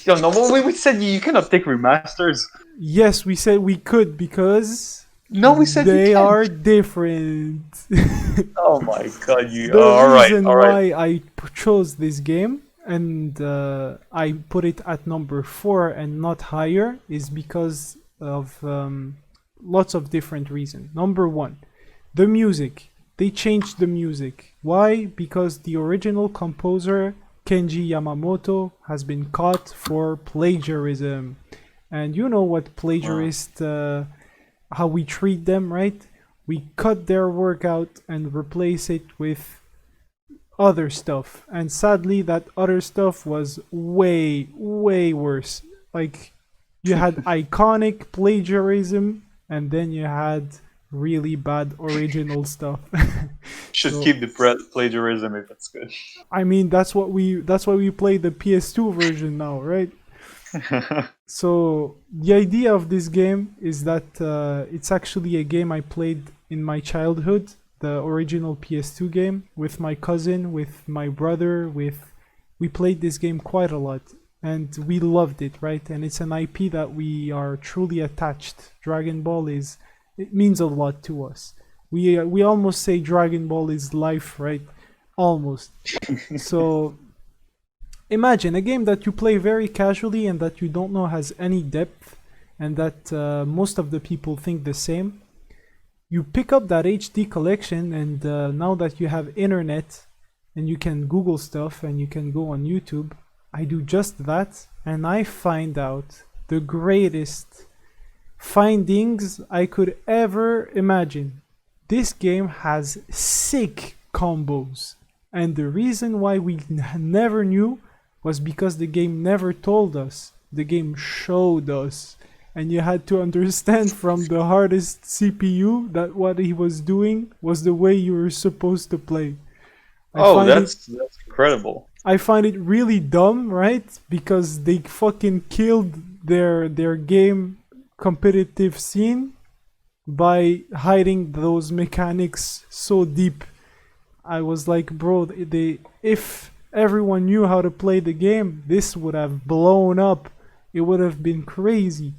B: Yo, no, we said you cannot take remasters.
A: Yes, we said we could, because
B: we said
A: they are different.
B: Oh my god, you.
A: The reason why I chose this game and I put it at number 4 and not higher is because of lots of different reasons. Number 1, the music. They changed the music. Why? Because the original composer, Kenji Yamamoto, has been caught for plagiarism. And you know what plagiarists, how we treat them, right? We cut their work out and replace it with other stuff. And sadly, that other stuff was way, way worse. Like, you had iconic plagiarism, and then you had really bad original stuff.
B: Should
A: So-
B: keep the plagiarism if it's good.
A: I mean, that's why we play the PS2 version now, right? So the idea of this game is that it's actually a game I played in my childhood, the original PS2 game, with my cousin, with my brother, we played this game quite a lot and we loved it, right? And it's an IP that we are truly attached. Dragon Ball it means a lot to us. We almost say Dragon Ball is life, right? Almost. So imagine a game that you play very casually and that you don't know has any depth, and that most of the people think the same. You pick up that HD collection, and now that you have internet and you can Google stuff and you can go on YouTube, I do just that, and I find out the greatest findings I could ever imagine. This game has sick combos, and the reason why we never knew was because the game never told us. The game showed us. And you had to understand from the hardest CPU that what he was doing was the way you were supposed to play.
B: That's incredible.
A: I find it really dumb, right? Because they fucking killed their game competitive scene by hiding those mechanics so deep. I was like, bro, if everyone knew how to play the game, this would have blown up. It would have been crazy.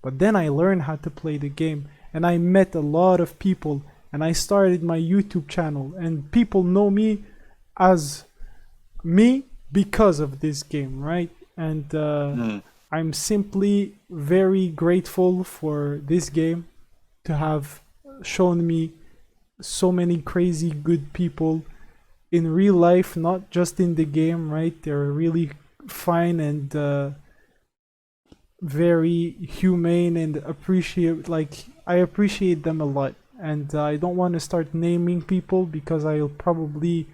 A: But then I learned how to play the game, and I met a lot of people, and I started my YouTube channel, and people know me as me because of this game, right? And I'm simply very grateful for this game to have shown me so many crazy good people in real life, not just in the game, right? They're really fine and very humane, and I appreciate them a lot. And I don't want to start naming people because I'll probably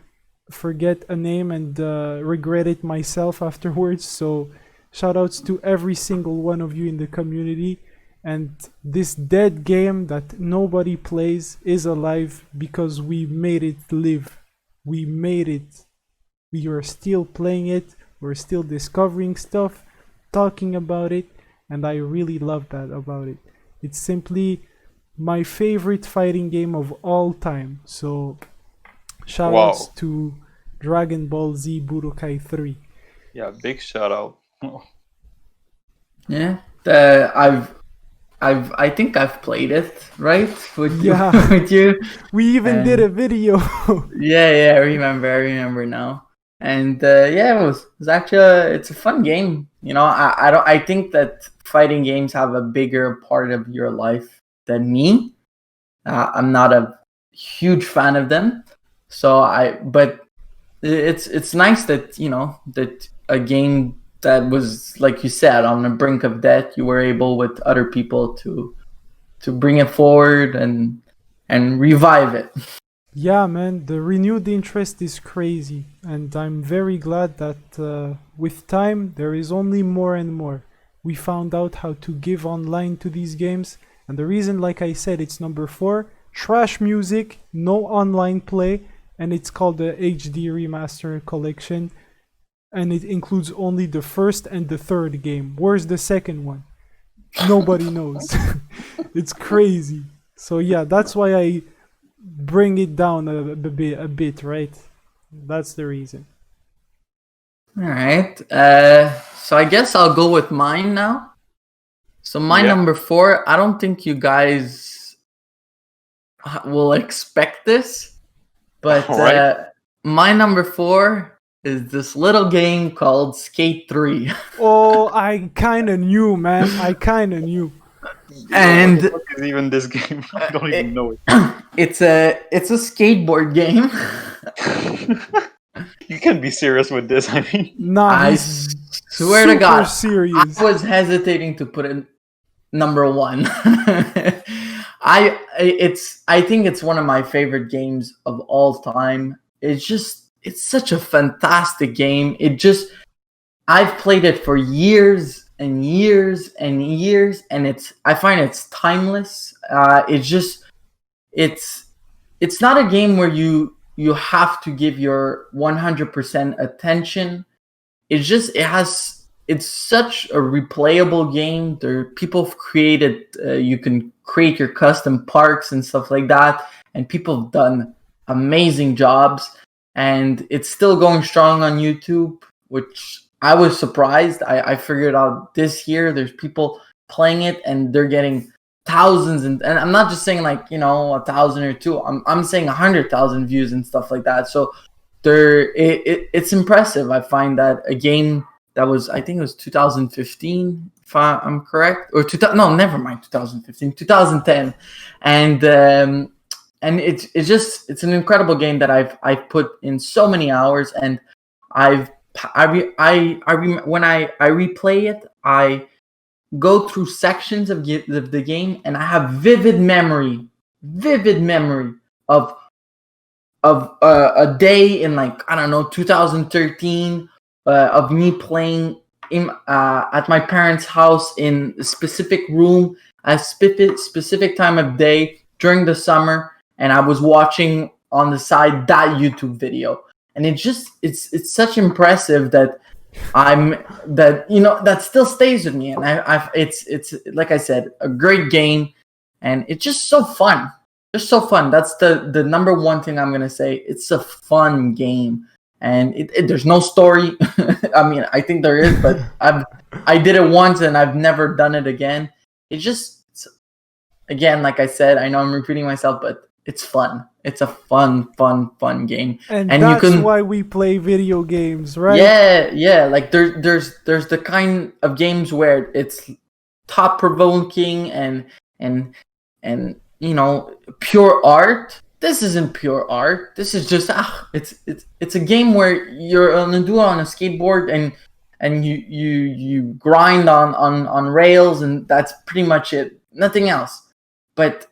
A: forget a name and regret it myself afterwards. So shout outs to every single one of you in the community. And this dead game that nobody plays is alive because we made it live. We made it. We are still playing it. We're still discovering stuff, talking about it, and I really love that about it. It's simply my favorite fighting game of all time. So shout outs to Dragon Ball Z Budokai 3.
B: Yeah, big shout out.
C: Yeah, I think I've played it, right? With with you.
A: We even did a video.
C: Yeah, I remember now. And yeah, it's actually it's a fun game. You know, I think that fighting games have a bigger part of your life than me. I'm not a huge fan of them, but it's nice that, you know, that a game that was, like you said, on the brink of death, you were able with other people to bring it forward and revive it.
A: Yeah, man, the renewed interest is crazy, and I'm very glad that with time there is only more and more. We found out how to give online to these games, and the reason, like I said, it's number 4, trash music, no online play, and it's called the HD Remaster Collection, and it includes only the first and the third game. Where's the second one? Nobody knows. It's crazy. So yeah, that's why I bring it down a bit, right? That's the reason.
C: All right. So I guess I'll go with mine now. So my number 4, I don't think you guys will expect this, but my number 4 is this little game called Skate 3.
A: Oh, I kind of knew, man. I kind of knew.
C: And
B: what is even this game? I don't even know it.
C: It's a skateboard game.
B: You can't be serious with this. I mean,
A: Nah,
C: I
A: he's
C: Swear to God,
A: serious.
C: I was hesitating to put it number one. I think it's one of my favorite games of all time. It's such a fantastic game. I've played it for years and years and years, and I find it's timeless. It's it's not a game where you have to give your 100% attention. It's such a replayable game. People have created, you can create your custom parks and stuff like that, and people have done amazing jobs, and it's still going strong on YouTube, which I was surprised. I figured out this year there's people playing it and they're getting thousands, and I'm not just saying like 1,000 or two. I'm saying 100,000 views and stuff like that. So it's impressive. I find that a game that was, I think it was 2015, if I'm correct, or no, never mind, 2015, 2010, and it's an incredible game that I've put in so many hours, and when I replay it, I go through sections of the game, and I have vivid memory of a day in, like, I don't know, 2013, of me playing at my parents' house in a specific room, a specific time of day during the summer, and I was watching on the side that YouTube video, and it's such impressive that that still stays with me, and it's like I said, a great game, and it's just so fun. Just so fun. That's the number one thing I'm gonna say. It's a fun game, and there's no story. I mean, I think there is, but I did it once and I've never done it again. Again, like I said, I know I'm repeating myself, but it's fun. It's a fun game,
A: And
C: you
A: that's why we play video games, right?
C: Yeah. Like there's the kind of games where it's thought provoking and pure art. This isn't pure art. This is just it's a game where you're gonna do it on a skateboard, and you grind on rails, and that's pretty much it. Nothing else. But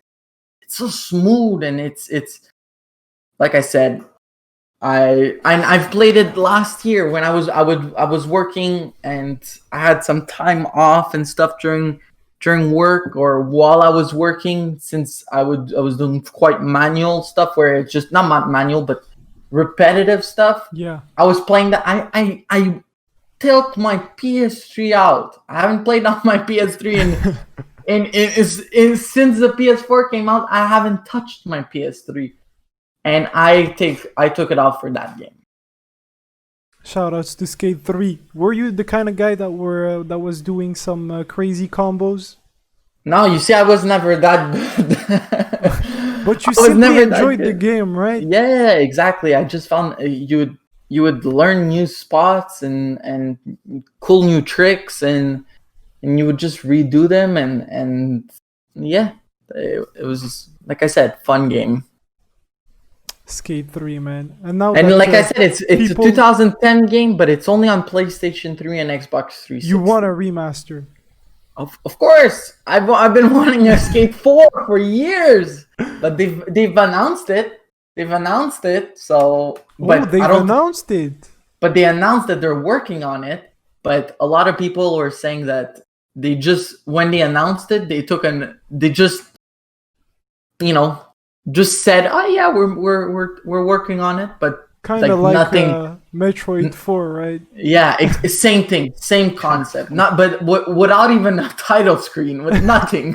C: it's so smooth, and it's like I said, I've played it last year when I was working, and I had some time off and stuff during work, or while I was working, since I was doing quite manual stuff, where it's just not manual but repetitive stuff.
A: Yeah.
C: I was playing that. I tilt my PS3 out. I haven't played on my PS3 since the PS4 came out. I haven't touched my PS3, and I took it off for that game.
A: Shoutouts to Skate 3. Were you the kind of guy that was doing some crazy combos?
C: No, you see, I was never that good.
A: But you simply enjoyed the game, right?
C: Yeah, exactly. I just found you would learn new spots and cool new tricks, and you would just redo them, and yeah, it was, like I said, fun game.
A: Skate 3, man. And now,
C: and like I said, it's a 2010 game, but it's only on PlayStation 3 and Xbox 360.
A: You want a remaster?
C: Of course. I've been wanting a Skate 4 for years, but they've announced it. So, but
A: they've announced it.
C: But they announced that they're working on it. But a lot of people were saying that when they announced it, they just said, "Oh yeah, we're working on it," but
A: kind of like nothing. Metroid 4, right?
C: Yeah, same thing, same concept. But without even a title screen, with nothing.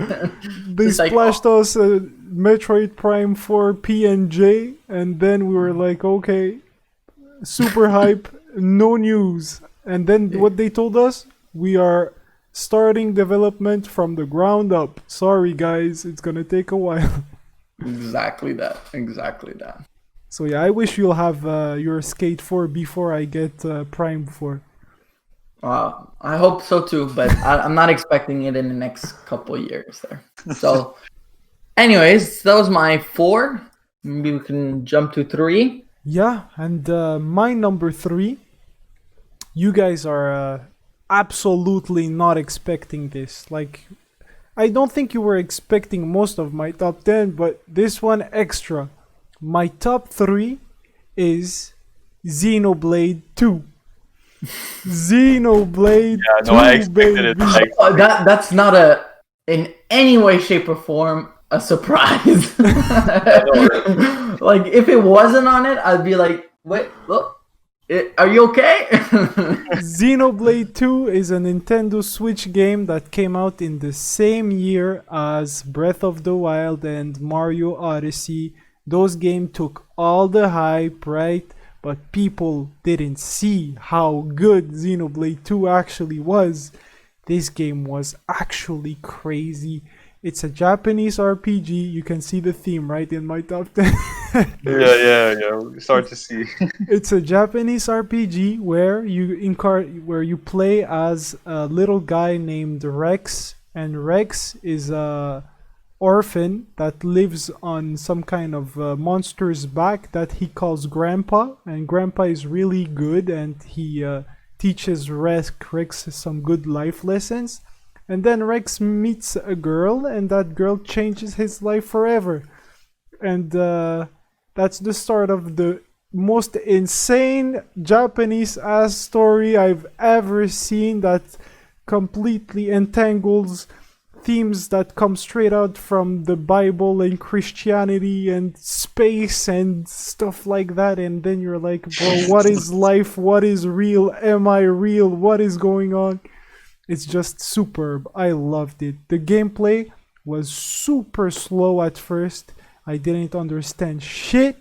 A: They splashed us a Metroid Prime 4 PNJ, and then we were like, okay, super hype, no news. And then what they told us, we are starting development from the ground up. Sorry guys, it's gonna take a while.
C: Exactly that.
A: So yeah, I wish you'll have your Skate 4 before I get Prime 4.
C: I hope so too, but I'm not expecting it in the next couple of years there. So anyways, that was my 4. Maybe we can jump to 3.
A: Yeah, and my number 3, you guys are absolutely not expecting this. Like, I don't think you were expecting most of my top 10, but this one extra. My top 3 is Xenoblade 2. Xenoblade
B: Yeah,
A: 2,
B: no, I expected it.
A: baby.
C: That's not in any way, shape, or form a surprise. Like if it wasn't on it, I'd be like, wait, look, are you okay?
A: Xenoblade 2 is a Nintendo Switch game that came out in the same year as Breath of the Wild and Mario Odyssey. Those games took all the hype, right? But people didn't see how good Xenoblade 2 actually was. This game was actually crazy. It's a Japanese RPG. You can see the theme right in my top 10.
B: Yeah. We start to see.
A: It's a Japanese RPG where where you play as a little guy named Rex, and Rex is a orphan that lives on some kind of monster's back that he calls Grandpa, and Grandpa is really good, and he teaches Rex some good life lessons. And then Rex meets a girl, and that girl changes his life forever. And that's the start of the most insane Japanese ass story I've ever seen, that completely entangles themes that come straight out from the Bible and Christianity and space and stuff like that. And then you're like, bro, what is life? What is real? Am I real? What is going on? It's just superb. I loved it. The gameplay was super slow at first. I didn't understand shit.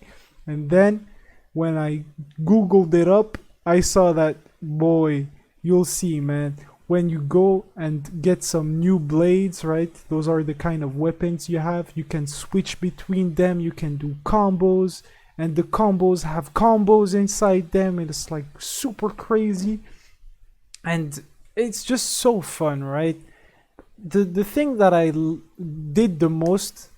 A: And then when I googled it up, I saw that, boy, you'll see, man. When you go and get some new blades, right? Those are the kind of weapons you have. You can switch between them. You can do combos. And the combos have combos inside them. And it's like super crazy. And it's just so fun, right? The thing that I did the most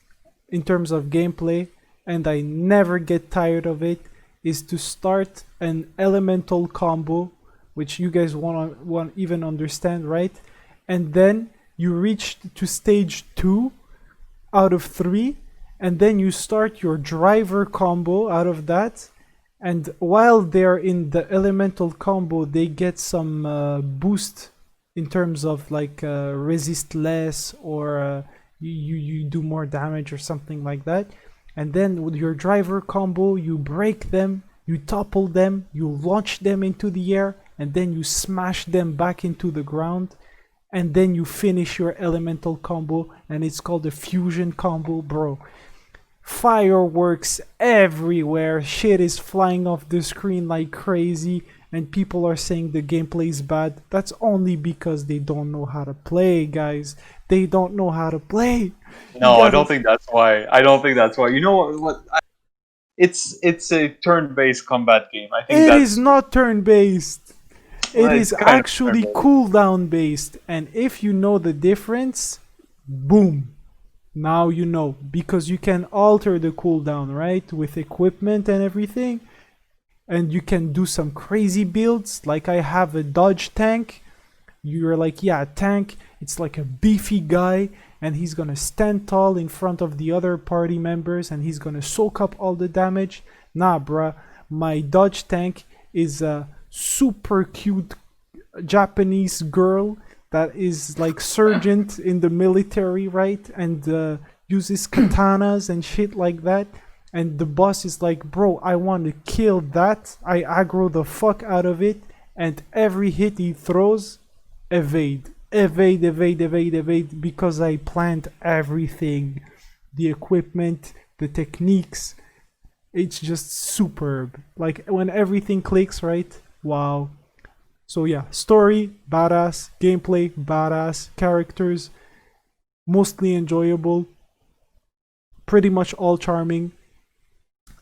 A: in terms of gameplay, and I never get tired of it, is to start an elemental combo, which you guys won't even understand, right? And then you reach to stage 2 out of 3, and then you start your driver combo out of that. And while they're in the elemental combo, they get some boost in terms of like resist less, or you do more damage or something like that. And then with your driver combo, you break them, you topple them, you launch them into the air, and then you smash them back into the ground. And then you finish your elemental combo, and it's called a fusion combo, bro. Fireworks everywhere, shit is flying off the screen like crazy, and people are saying the gameplay is bad. That's only because they don't know how to play, guys. They don't know how to play.
B: No, I don't think that's why. You know what? It's a turn-based combat game. I think
A: It is not turn-based.
B: Well,
A: It
B: it's
A: is
B: kind of
A: actually
B: turn-based.
A: cooldown based, and if you know the difference, boom. Now you know, because you can alter the cooldown, right? With equipment and everything. And you can do some crazy builds. Like I have a dodge tank. You're like, yeah, tank. It's like a beefy guy, and he's gonna stand tall in front of the other party members, and he's gonna soak up all the damage. Nah, bruh. My dodge tank is a super cute Japanese girl that is like sergeant in the military, right? And uses katanas and shit like that. And the boss is like, bro, I want to kill that. I aggro the fuck out of it. And every hit he throws, evade. Evade, because I planned everything. The equipment, the techniques. It's just superb. Like when everything clicks, right? Wow. So yeah, story, badass. Gameplay, badass. Characters, mostly enjoyable. Pretty much all charming.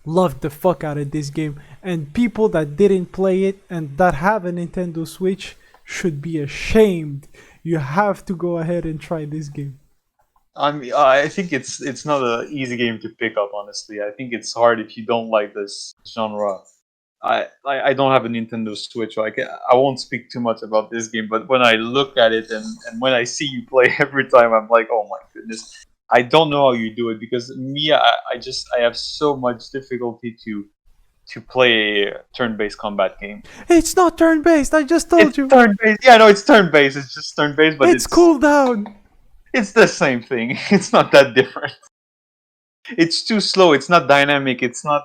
A: Loved the fuck out of this game. And people that didn't play it and that have a Nintendo Switch should be ashamed. You have to go ahead and try this game.
B: I think it's not an easy game to pick up. Honestly, I think it's hard if you don't like this genre. I don't have a Nintendo Switch, so I won't speak too much about this game. But when I look at it and when I see you play every time, I'm like, oh my goodness, I don't know how you do it because me, I have so much difficulty to play a turn-based combat game.
A: It's not turn-based. I just told
B: It's
A: you.
B: turn-based. Yeah, no, it's turn-based. It's just turn-based, but
A: It's cooldown.
B: it's the same thing. It's not that different. It's too slow. It's not dynamic. It's not.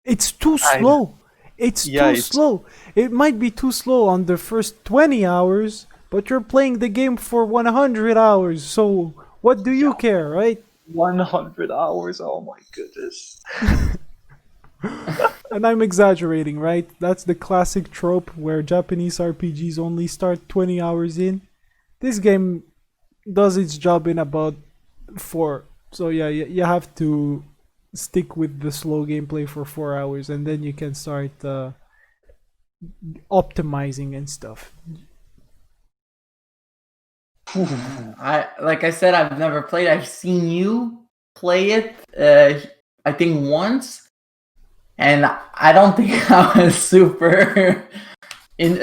A: It's too
B: I-
A: slow. It's
B: Yeah,
A: too
B: it's-
A: slow. It might be too slow on the first 20 hours, but you're playing the game for 100 hours. So what do you care, right?
B: 100 hours. Oh my goodness.
A: And I'm exaggerating, right? That's the classic trope where Japanese RPGs only start 20 hours in. This game does its job in about 4. So yeah, you have to stick with the slow gameplay for 4 hours, and then you can start optimizing and stuff.
C: Like I said, I've never played. I've seen you play it. I think once, and I don't think I was super in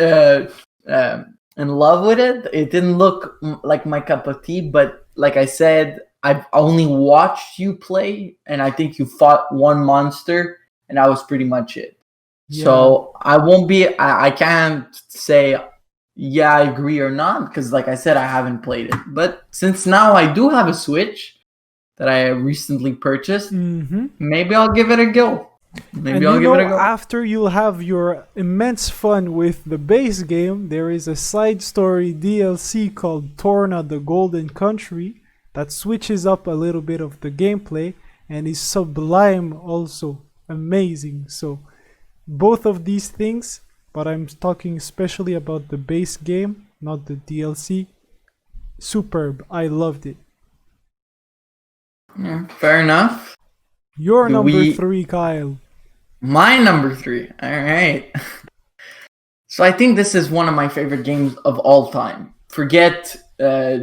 C: in love with it. It didn't look like my cup of tea. But like I said, I've only watched you play, and I think you fought one monster, and that was pretty much it.
A: Yeah.
C: So I won't be. I can't say yeah, I agree or not, because like I said, I haven't played it. But since now I do have a Switch that I recently purchased, maybe I'll give it a go. Maybe I'll give it a go.
A: After you'll have your immense fun with the base game, there is a side story DLC called Torna the Golden Country that switches up a little bit of the gameplay and is sublime also. Amazing. So both of these things, but I'm talking especially about the base game, not the DLC. Superb. I loved it.
C: Yeah, fair enough.
A: Your number 3, Kyle.
C: My number 3. All right. So I think this is one of my favorite games of all time. Forget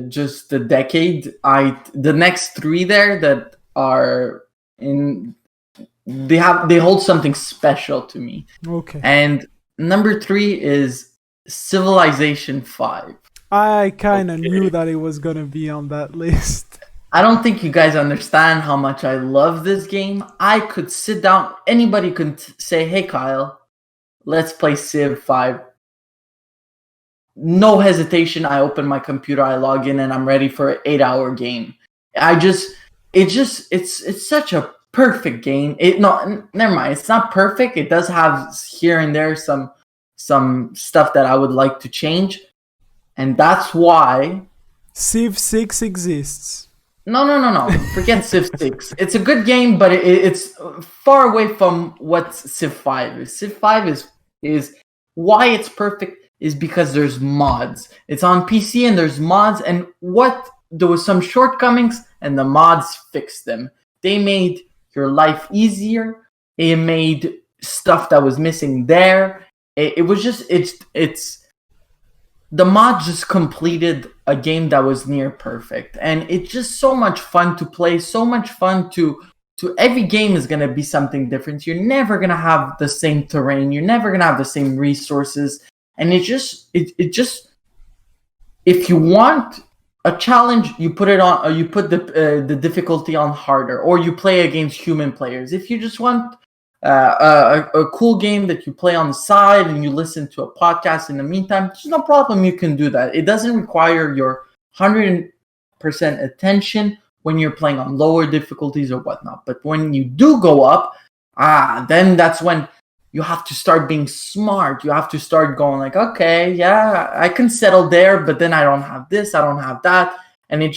C: just the decade. The next 3 there that are in, they hold something special to me.
A: Okay.
C: And number 3 is Civilization 5.
A: I kind of knew that it was gonna be on that list.
C: I don't think you guys understand how much I love this game. I could sit down, anybody could say, hey Kyle, let's play Civ 5. No hesitation, I open my computer, I log in, and I'm ready for an 8-hour game. It's such a perfect game. Never mind, it's not perfect. It does have here and there some stuff that I would like to change. And that's why
A: Civ 6 exists.
C: No. Forget Civ 6. It's a good game, but it's far away from what Civ 5 is. Civ 5 is why it's perfect is because there's mods. It's on PC and there's mods, and there was some shortcomings and the mods fixed them. They made your life easier. It made stuff that was missing there. It was just the mod just completed a game that was near perfect, and it's just so much fun to play, so much fun to every game is going to be something different. You're never going to have the same terrain, you're never going to have the same resources, and it just if you want a challenge, you put it on, or you put the difficulty on harder, or you play against human players. If you just want a cool game that you play on the side and you listen to a podcast in the meantime, there's no problem, you can do that. It doesn't require your 100% attention when you're playing on lower difficulties or whatnot. But when you do go up, then that's when you have to start being smart. You have to start going like, okay, yeah, I can settle there, but then I don't have this, I don't have that, and it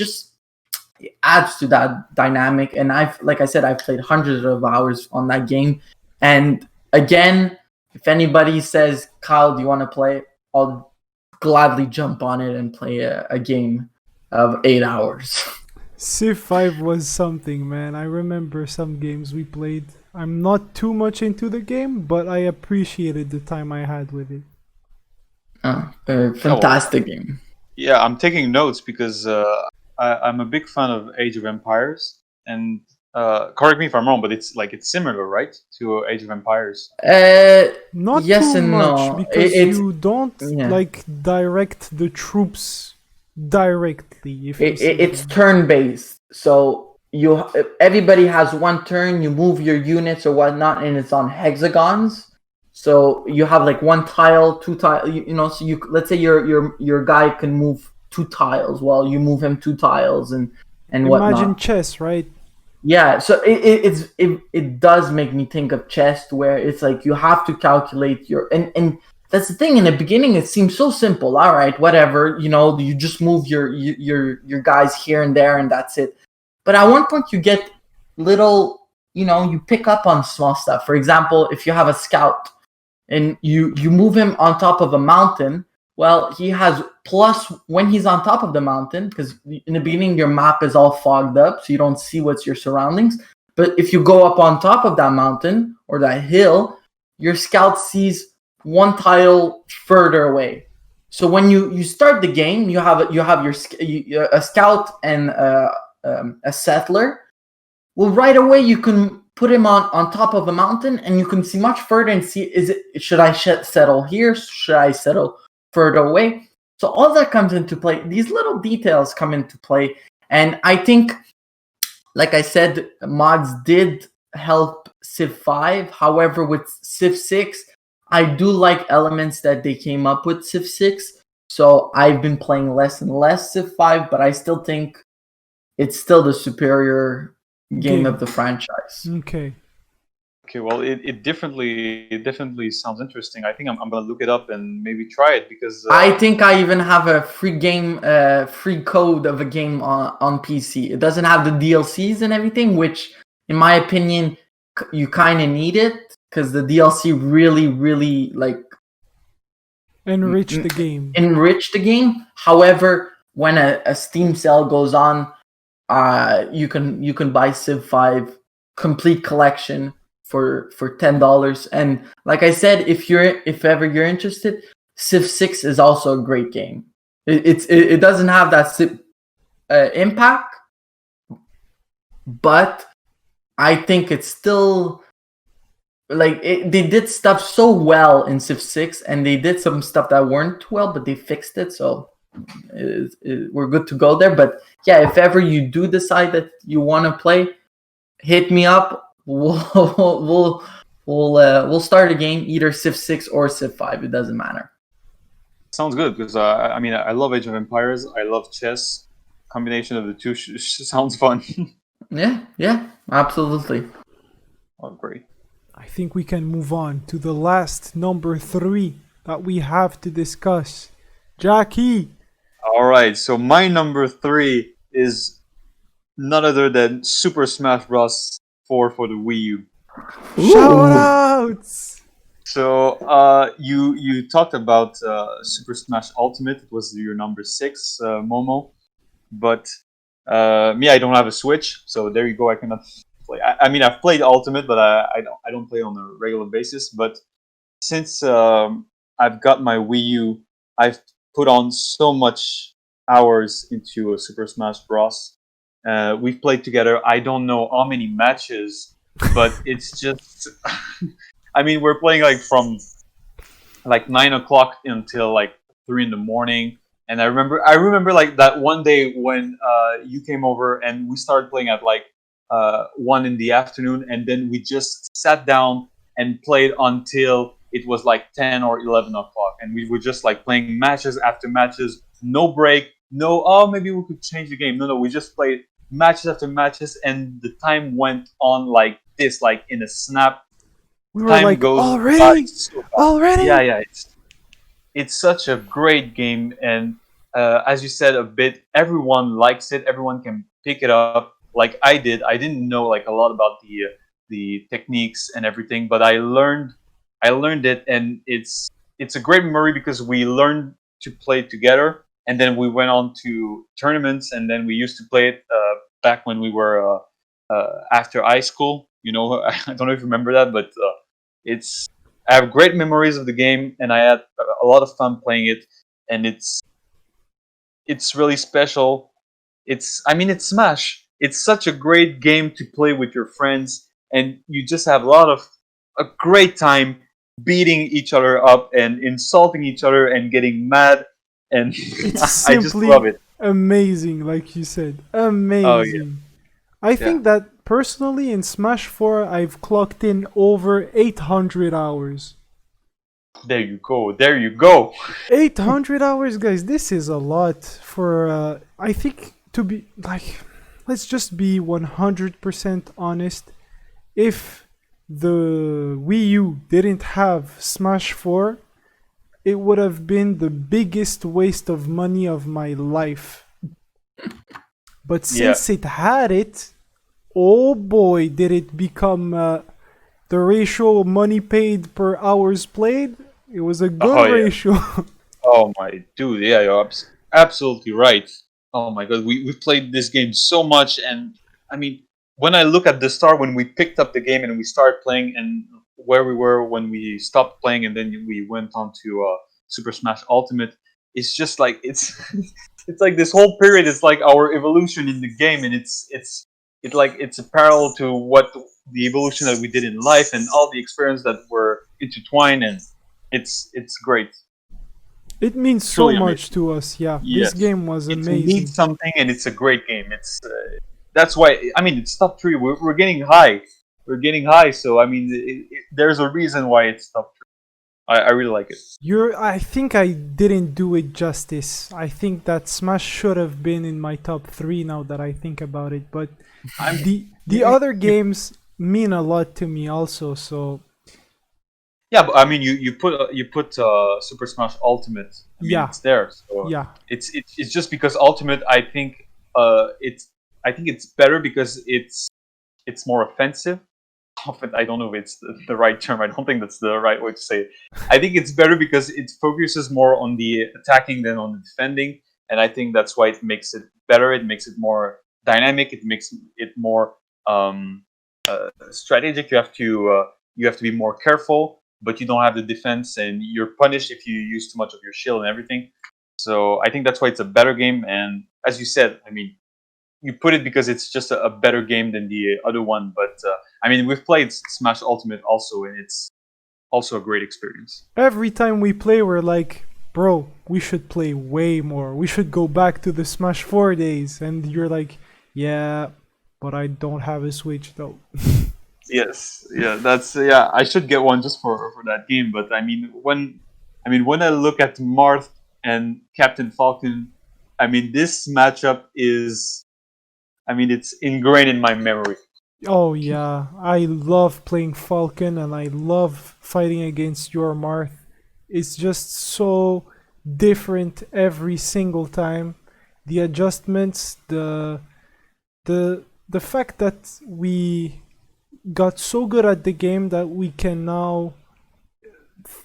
C: adds to that dynamic. And I've played hundreds of hours on that game. And again, if anybody says, Kyle, do you want to play? I'll gladly jump on it and play a game of 8 hours.
A: Civ 5 was something, man. I remember some games we played. I'm not too much into the game, but I appreciated the time I had with it.
C: Fantastic game.
B: Yeah, I'm taking notes because I'm a big fan of Age of Empires, and correct me if I'm wrong, but it's similar, right, to Age of Empires?
C: Uh,
A: Not
C: yes
A: too
C: and
A: much
C: no.
A: because
C: It's
A: you don't
C: yeah.
A: like direct the troops directly, if you see what I
C: It's
A: mean.
C: turn based. So everybody has one turn. You move your units or whatnot, and it's on hexagons. So you have like one tile, two tile. You know, so you let's say your guy can move two tiles. Well, you move him two tiles and
A: Imagine
C: whatnot.
A: chess, right?
C: Yeah, so it does make me think of chess, where it's like you have to calculate your and that's the thing. In the beginning, it seems so simple. All right, whatever, you know, you just move your guys here and there, and that's it. But at one point, you get little, you know, you pick up on small stuff. For example, if you have a scout and you move him on top of a mountain, well, he has plus when he's on top of the mountain, because in the beginning your map is all fogged up so you don't see what's your surroundings. But if you go up on top of that mountain or that hill, your scout sees one tile further away. So when you start the game, you have a scout and a settler. Well, right away you can put him on top of a mountain, and you can see much further and see, is it, should I settle here? Should I settle further away? So all that comes into play. These little details come into play, and I think, like I said, mods did help Civ 5. However, with Civ 6, I do like elements that they came up with Civ 6. So I've been playing less and less Civ 5, but I still think it's still the superior game of the franchise.
A: Okay.
B: Okay, well, it definitely sounds interesting. I think I'm gonna look it up and maybe try it because
C: I think I even have a free game, free code of a game on PC. It doesn't have the DLCs and everything, which, in my opinion, you kind of need it because the DLC really, really like
A: Enrich the game.
C: enrich the game. However, when a Steam sale goes on, you can buy Civ 5 complete collection for $10. And like I said, if ever you're interested, Civ 6 is also a great game. It doesn't have that Civ impact, but I think it's still like they did stuff so well in Civ 6, and they did some stuff that weren't too well, but they fixed it. So we're good to go there. But yeah, if ever you do decide that you want to play, hit me up. We'll start a game, either Civ 6 or Civ 5. It doesn't matter.
B: sounds good because I mean I love Age of Empires. I love chess. Combination of the two sounds fun.
C: Yeah, absolutely.
B: Oh, great.
A: I think we can move on to the last number 3 that we have to discuss. Jackie!
B: All right, so my number 3 is none other than Super Smash Bros. 4 for the Wii U.
A: Shoutouts!
B: So you talked about Super Smash Ultimate. It was your number 6, Momo. But me, I don't have a Switch, so there you go. I cannot play. I mean, I've played Ultimate, but I don't play on a regular basis. But since I've got my Wii U, I've put on so much hours into Super Smash Bros. We've played together. I don't know how many matches, but it's just. I mean, we're playing like from like 9 o'clock until like 3 in the morning. And I remember like that one day when you came over and we started playing at like 1 in the afternoon, and then we just sat down and played until it was like 10 or 11 o'clock, and we were just like playing matches after matches, no break, no. Oh, maybe we could change the game. No, we just played matches after matches, and the time went on like this, like in a snap.
A: We were
B: Time
A: like,
B: goes by
A: already?
B: so fast.
A: Already?
B: Yeah, it's such a great game, and as you said a bit, everyone likes it. Everyone can pick it up, like I did. I didn't know like a lot about the techniques and everything, but I learned it, and it's a great memory because we learned to play together, and then we went on to tournaments, and then we used to play it back when we were after high school. You know, I don't know if you remember that, but it's I have great memories of the game, and I had a lot of fun playing it, and it's really special. I mean, it's Smash. it's such a great game to play with your friends, and you just have a great time beating each other up and insulting each other and getting mad, and
A: It's
B: I just love
A: simply
B: it.
A: amazing, like you said.
B: Oh yeah,
A: Amazing. I
B: yeah.
A: think that personally in Smash 4, I've clocked in over 800 hours.
B: There you go. There you go.
A: 800 hours, guys. This is a lot for, I think, to be, like, let's just be 100% honest. If the Wii U didn't have Smash 4, it would have been the biggest waste of money of my life. But
B: Yeah.
A: since it had it, oh boy, did it become the ratio of money paid per hours played. It was a good
B: Oh yeah.
A: ratio.
B: Oh my dude. Yeah, you're absolutely right. Oh my god, we played this game so much, and I mean, when I look at the start when we picked up the game and we started playing, and where we were when we stopped playing, and then we went on to Super Smash Ultimate, it's just like it's like this whole period is like our evolution in the game, and it's a parallel to what the evolution that we did in life and all the experience that were intertwined, and it's great,
A: It means so
B: truly
A: much
B: amazing.
A: to us. Yeah, this
B: Yes,
A: game was
B: it
A: amazing.
B: means something, and it's a great game. It's that's why I mean it's top three. We're getting high. We're getting high. So I mean, there's a reason why it's top three. I really like it.
A: I think I didn't do it justice. I think that Smash should have been in my top 3 now that I think about it, but
B: I'm
A: the
B: you,
A: other
B: you,
A: games mean a lot to me also, so
B: yeah, but I mean you put Super Smash Ultimate. I mean
A: yeah.
B: it's there. So
A: Yeah.
B: it's just because Ultimate. I think it's better because it's more offensive. Often I don't know if it's the right term. I don't think that's the right way to say it. I think it's better because it focuses more on the attacking than on the defending, and I think that's why it makes it better. It makes it more dynamic. It makes it more strategic. You have to be more careful, but you don't have the defense, and you're punished if you use too much of your shield and everything. So I think that's why it's a better game. And as you said, I mean, you put it because it's just a better game than the other one. But I mean, we've played Smash Ultimate also, and it's also a great experience.
A: Every time we play, we're like, bro, we should play way more. We should go back to the Smash 4 days. And you're like, yeah, but I don't have a Switch though.
B: Yes, yeah, that's yeah. I should get one just for that game. But I mean when I look at Marth and Captain Falcon, I mean this matchup is, I mean it's ingrained in my memory.
A: Oh yeah, I love playing Falcon and I love fighting against your Marth. It's just so different every single time. The adjustments, the fact that we got so good at the game that we can now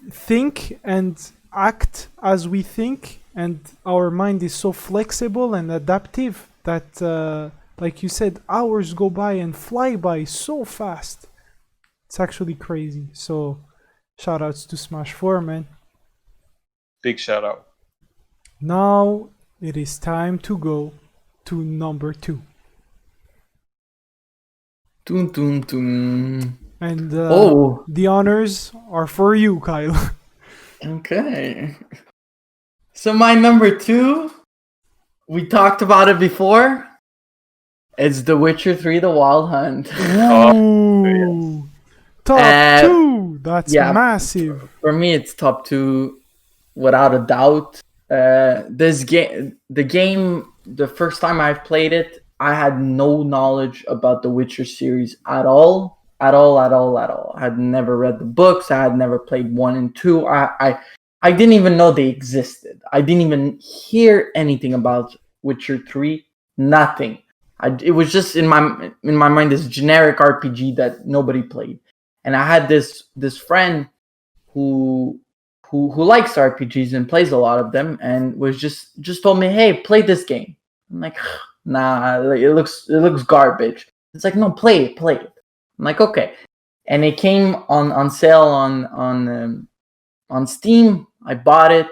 A: think and act as we think, and our mind is so flexible and adaptive that like you said, hours go by and fly by so fast. It's actually crazy. So shout outs to Smash 4, man.
B: Big shout out.
A: Now it is time to go to number 2.
C: Dun, dun, dun.
A: And
C: Oh,
A: the honors are for you, Kyle.
C: okay. So my number 2, we talked about it before. It's The Witcher 3: The Wild Hunt.
A: Ooh, top 2. That's
C: yeah,
A: massive.
C: For me, it's top 2 without a doubt. This game, the first time I played it, I had no knowledge about the Witcher series at all, at all, at all, at all. I had never read the books. I had never played 1 and 2. I didn't even know they existed. I didn't even hear anything about Witcher 3. Nothing. It was just in my mind this generic RPG that nobody played, and I had this friend who likes RPGs and plays a lot of them, and was just told me, hey, play this game. I'm like, nah, it looks garbage. It's like, no, play it. I'm like, okay, and it came on sale on Steam. I bought it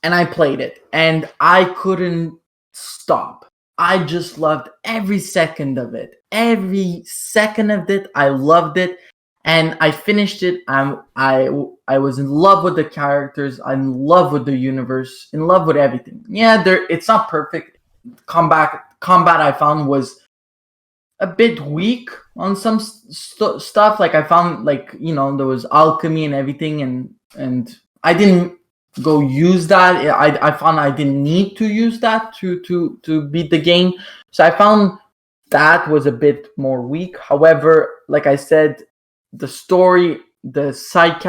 C: and I played it, and I couldn't stop. I just loved every second of it. Every second of it, I loved it, and I finished it. I was in love with the characters, in love with the universe, in love with everything. Yeah, it's not perfect. Combat I found was a bit weak on some stuff. Like I found, like, you know, there was alchemy and everything, and I didn't go use that. I found I didn't need to use that to beat the game. So I found that was a bit more weak. However, like I said, the story, the side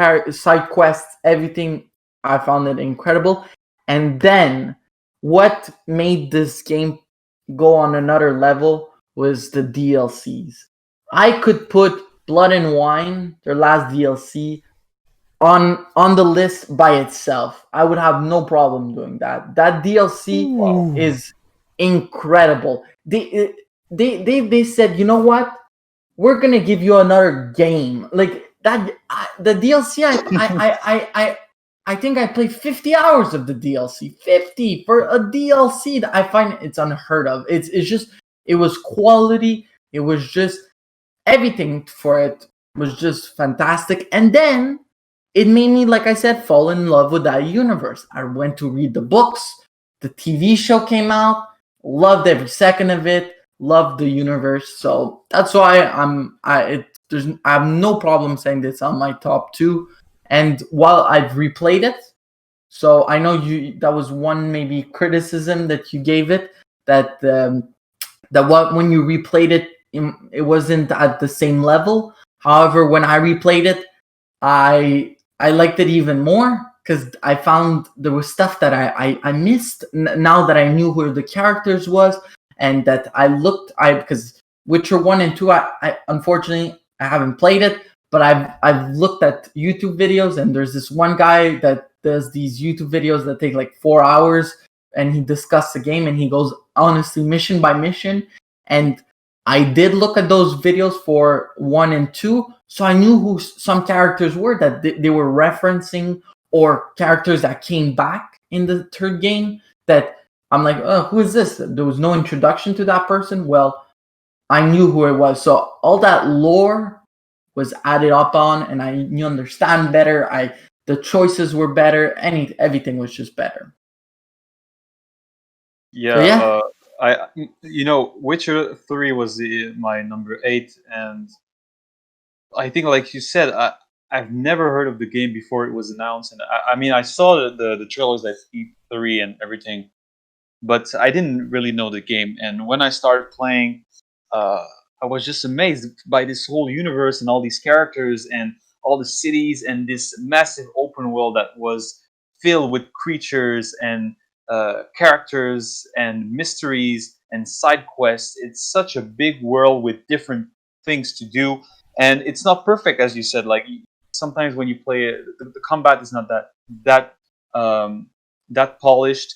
C: quests, everything, I found it incredible. And then what made this game go on another level was the DLCs. I could put Blood and Wine, their last DLC, on the list by itself. I would have no problem doing that. That DLC
A: Ooh.
C: is incredible. They said, you know what? We're gonna give you another game like that. The DLC, I think I played 50 hours of the DLC. 50 for a DLC. That I find it's unheard of. It's just, it was quality. It was just everything for it was just fantastic. And then it made me, like I said, fall in love with that universe. I went to read the books. The TV show came out. Loved every second of it. Loved the universe. So that's why I have no problem saying this on my top 2. And while I've replayed it, so I know that was one maybe criticism that you gave it, that when you replayed it, it wasn't at the same level. However, when I replayed it, I liked it even more, because I found there was stuff that I missed now that I knew who the characters was, and that because Witcher 1 and 2, I unfortunately I haven't played it, but I've looked at YouTube videos, and there's this one guy that does these YouTube videos that take like 4 hours, and he discusses the game, and he goes honestly mission by mission. And I did look at those videos for 1 and 2, so I knew who some characters were that they were referencing, or characters that came back in the third game, that I'm like, oh, who is this? There was no introduction to that person. Well, I knew who it was. So all that lore was added up on, and you understand better. The choices were better. Everything was just better.
B: Yeah, Witcher 3 was my number 8, and I think, like you said, I've never heard of the game before it was announced, and I mean, I saw the trailers at E3 and everything, but I didn't really know the game. And when I started playing, I was just amazed by this whole universe and all these characters and all the cities and this massive open world that was filled with creatures and characters and mysteries and side quests. It's such a big world with different things to do, and it's not perfect, as you said. Like, sometimes when you play it, the combat is not that polished,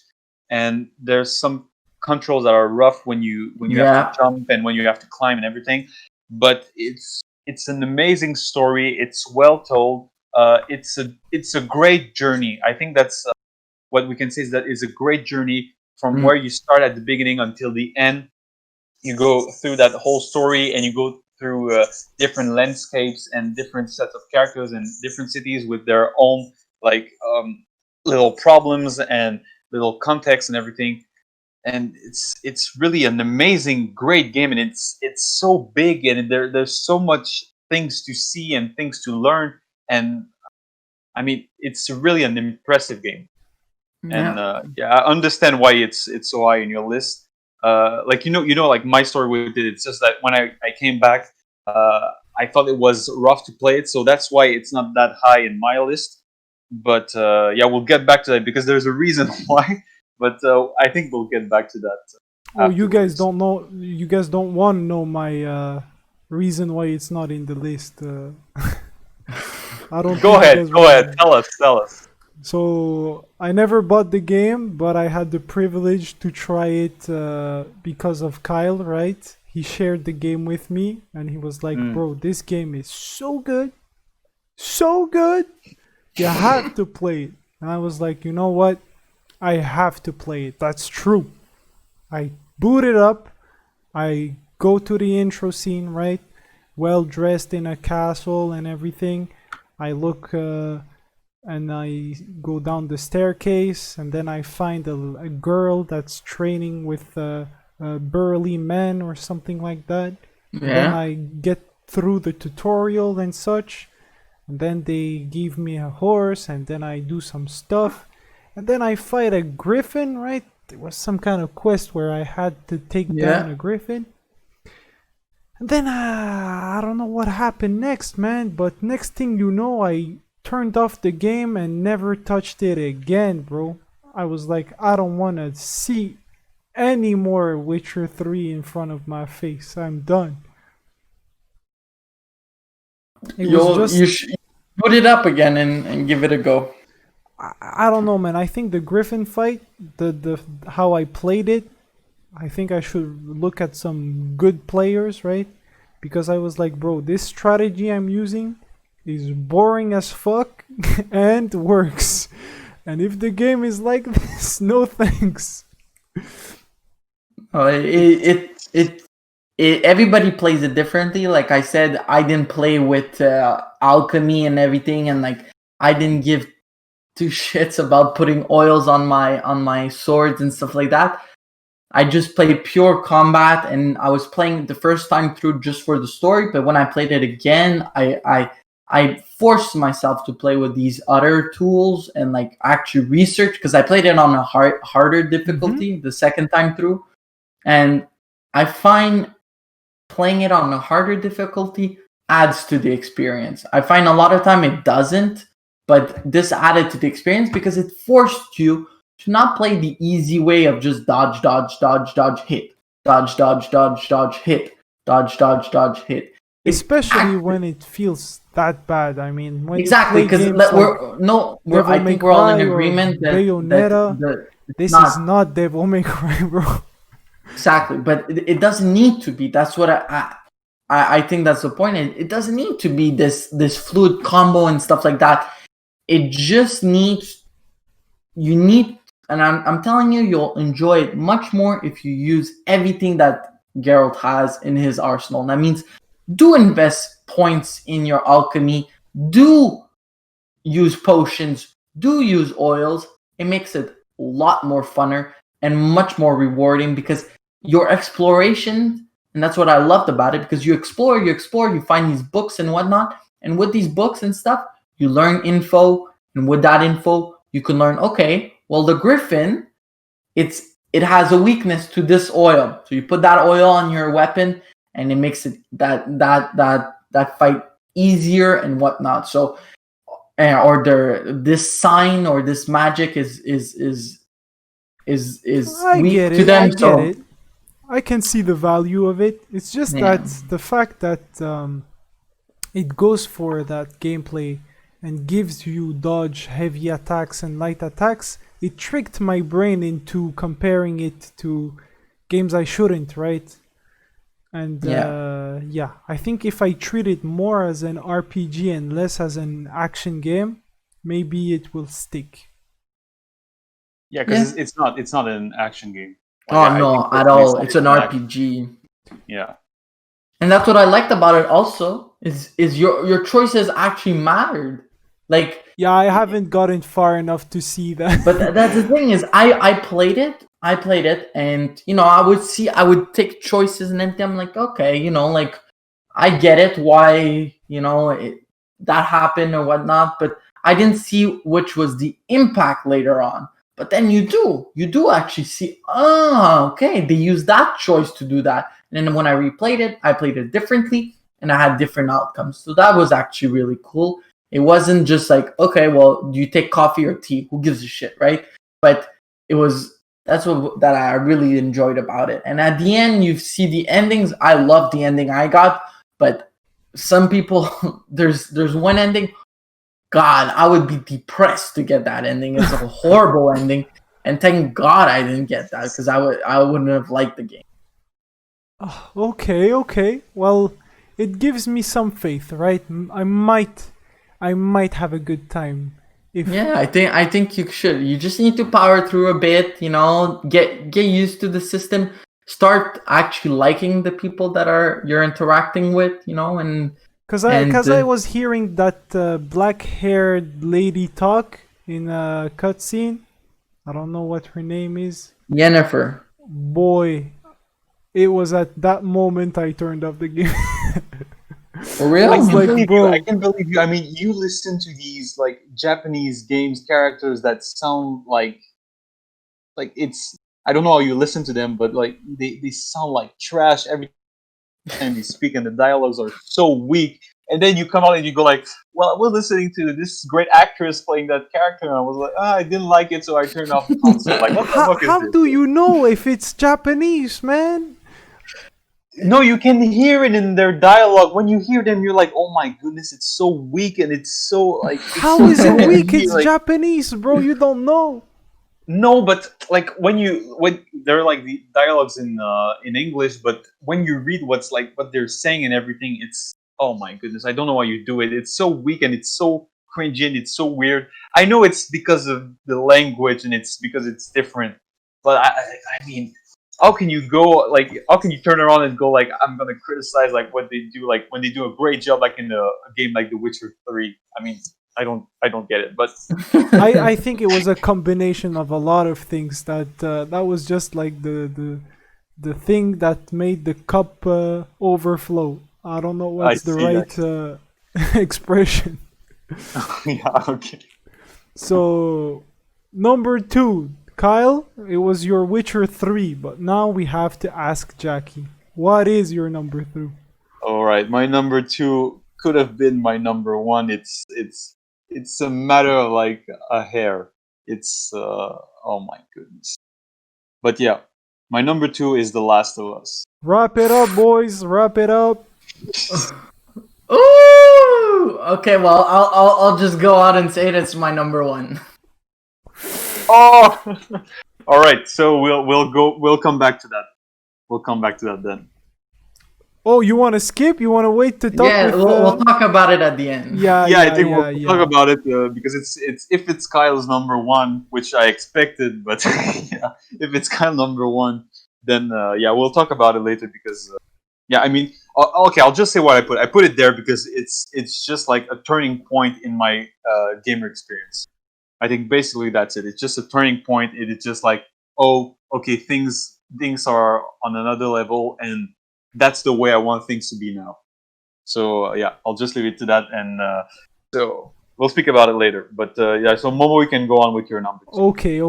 B: and there's some controls that are rough when you have to jump and when you have to climb and everything. But it's an amazing story. It's well told. It's a great journey. I think that's what we can say, is that it's a great journey from where you start at the beginning until the end. You go through that whole story, and you go through different landscapes and different sets of characters and different cities with their own little problems and little context and everything. And it's really an amazing, great game, and it's so big, and there's so much things to see and things to learn. And I mean, it's really an impressive game. And I understand why it's so high in your list. Like like my story with it. It's just that when I came back, I thought it was rough to play it, so that's why it's not that high in my list. But we'll get back to that, because there's a reason why. But I think we'll get back to that.
A: Oh, you guys don't know. You guys don't want to know my reason why it's not in the list. I don't.
B: Go ahead. Tell us.
A: So I never bought the game, but I had the privilege to try it because of Kyle, right? He shared the game with me, and he was like, bro, this game is so good. So good. You have to play it. And I was like, you know what? I have to play it. That's true. I boot it up. I go to the intro scene, right? Well dressed in a castle and everything. I look and I go down the staircase, and then I find a girl that's training with a burly man or something like that. Then
C: Yeah.
A: I get through the tutorial and such, and then they give me a horse, and then I do some stuff, and then I fight a griffin, right? There was some kind of quest where I had to take down
C: Yeah.
A: a griffin. And then I don't know what happened next, man, but next thing you know, I turned off the game and never touched it again, bro. I was like, I don't want to see any more Witcher 3 in front of my face. I'm done. It was just,
C: You should put it up again and give it a go.
A: I don't know, man. I think the Griffin fight, the how I played it, I think I should look at some good players, right? Because I was like, bro, this strategy I'm using is boring as fuck and works. And if the game is like this, no thanks.
C: Everybody plays it differently. Like I said, I didn't play with alchemy and everything, and like I didn't give two shits about putting oils on my swords and stuff like that. I just played pure combat, and I was playing the first time through just for the story. But when I played it again, I forced myself to play with these other tools and like actually research, because I played it on a harder difficulty the second time through, and I find playing it on a harder difficulty adds to the experience. I find a lot of time it doesn't, but this added to the experience because it forced you to not play the easy way of just dodge, dodge, dodge, dodge, hit, dodge, dodge, dodge, dodge, hit, dodge, dodge, dodge, hit.
A: Especially when it feels that bad. I mean, when
C: Exactly, because I think we're all in agreement that
A: Bayonetta, this is not Devil May Cry, bro.
C: Exactly, but it doesn't need to be. That's what I think that's the point. It doesn't need to be this fluid combo and stuff like that. It just needs, you need, and I'm telling you, you'll enjoy it much more if you use everything that Geralt has in his arsenal. That means do invest points in your alchemy, do use potions, do use oils. It makes it a lot more funner and much more rewarding, because your exploration, and that's what I loved about it, because you explore, you find these books and whatnot, and with these books and stuff, you learn info, and with that info, you can learn, okay, well, the griffin, it has a weakness to this oil, so you put that oil on your weapon, and it makes it that fight easier and whatnot. So, or this sign or this magic is weak to them.
A: I get it. I can see the value of it. It's just that the fact that it goes for that gameplay and gives you dodge, heavy attacks, and light attacks, it tricked my brain into comparing it to games I shouldn't, right? And I think if I treat it more as an RPG and less as an action game, maybe it will stick.
B: Yeah, because it's not an action game.
C: Like, no, at all. It's an RPG.
B: Yeah.
C: And that's what I liked about it also, is your choices actually mattered. Like,
A: yeah, I haven't gotten far enough to see that.
C: But that's the thing, is I played it, and I would take choices and everything. I'm like, okay, like I get it why, that happened or whatnot, but I didn't see which was the impact later on. But then you do actually see, okay, they used that choice to do that. And then when I replayed it, I played it differently, and I had different outcomes. So that was actually really cool. It wasn't just like, okay, well, do you take coffee or tea? Who gives a shit, right? But that's what that I really enjoyed about it. And at the end, you see the endings. I love the ending I got, but some people, there's one ending. God, I would be depressed to get that ending. It's a horrible ending, and thank God I didn't get that, because I wouldn't have liked the game.
A: Okay. Well, it gives me some faith, right? I might have a good time.
C: I think you should. You just need to power through a bit, get used to the system. start actually liking the people that you're interacting with, you know, and
A: Cause I was hearing that black-haired lady talk in a cutscene. I don't know what her name is.
C: Yennefer.
A: Boy, it was at that moment I turned off the game.
C: For real?
B: I
A: It's
B: can
A: like,
B: believe you.
A: bro.
B: I can believe you. I mean, you listen to these like Japanese games characters that sound like it's. I don't know how you listen to them, but like they sound like trash every time you speak, and the dialogues are so weak. And then you come out and you go like, "Well, we're listening to this great actress playing that character," and I was like, "Ah, I didn't like it, so I turned off the console." Like, what the fuck is
A: How
B: this?
A: do you know if it's Japanese, man?
B: No, you can hear it in their dialogue. When you hear them, you're like, "Oh my goodness, it's so weak and it's so like it's
A: How
B: so
A: is it
B: difficult to
A: weak?
B: hear."
A: It's
B: Like,
A: Japanese, bro. You don't know.
B: no, but like when they're like the dialogues in English, but when you read what's like what they're saying and everything, it's oh my goodness, I don't know why you do it. It's so weak and it's so cringy and it's so weird. I know it's because of the language and it's because it's different, but I mean, how can you go like how can you turn around and go like I'm gonna criticize like what they do like when they do a great job like in a game like The Witcher 3? I mean, I don't get it, but
A: I think it was a combination of a lot of things that was just like the thing that made the cup overflow. I don't know
B: I
A: what's the
B: see that.
A: right expression.
B: Yeah, okay.
A: So number 2, Kyle, it was your Witcher 3, but now we have to ask Jackie. What is your number 3?
B: All right, my number two could have been my number one. It's a matter of like a hair. It's oh my goodness. But yeah, my number two is The Last of Us.
A: Wrap it up, boys. Wrap it up.
C: Ooh. Okay, well, I'll just go out and say it's my number one.
B: Oh, all right. So we'll come back to that. We'll come back to that then.
A: Oh, you want to skip? You want to wait to talk
C: Yeah,
A: with?
C: we'll talk about it at the end.
A: Yeah,
B: Yeah,
A: yeah,
B: I think
A: yeah,
B: we'll
A: yeah.
B: talk about it because it's if it's Kyle's number one, which I expected, but yeah, if it's Kyle number one, then yeah, we'll talk about it later because yeah, I mean, okay, I'll just say what I put. I put it there because it's just like a turning point in my gamer experience. I think basically that's it. It's just a turning point. It is just like, oh, okay, things are on another level, and that's the way I want things to be now. So yeah, I'll just leave it to that, and so we'll speak about it later. But yeah, so Momo, we can go on with your number two.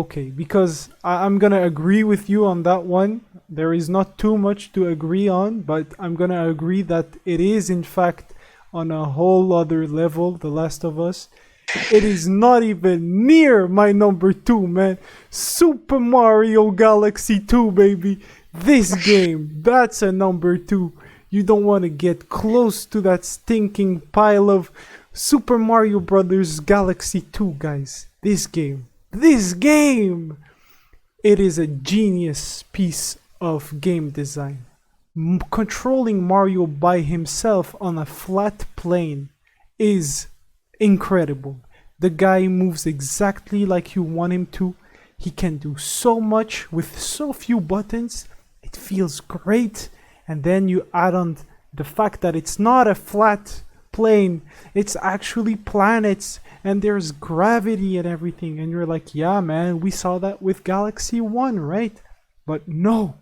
A: Okay, because I'm gonna agree with you on that one. There is not too much to agree on, but I'm gonna agree that it is in fact on a whole other level, The Last of Us. It is not even near my number 2, man. Super Mario Galaxy 2, baby. This game, that's a number 2. You don't want to get close to that stinking pile of Super Mario Brothers Galaxy 2, guys. This game. It is a genius piece of game design. Controlling Mario by himself on a flat plane is incredible. The guy moves exactly like you want him to. He can do so much with so few buttons. It feels great. And then you add on the fact that it's not a flat plane, it's actually planets and there's gravity and everything. And you're like, yeah, man, we saw that with Galaxy 1, right? But no,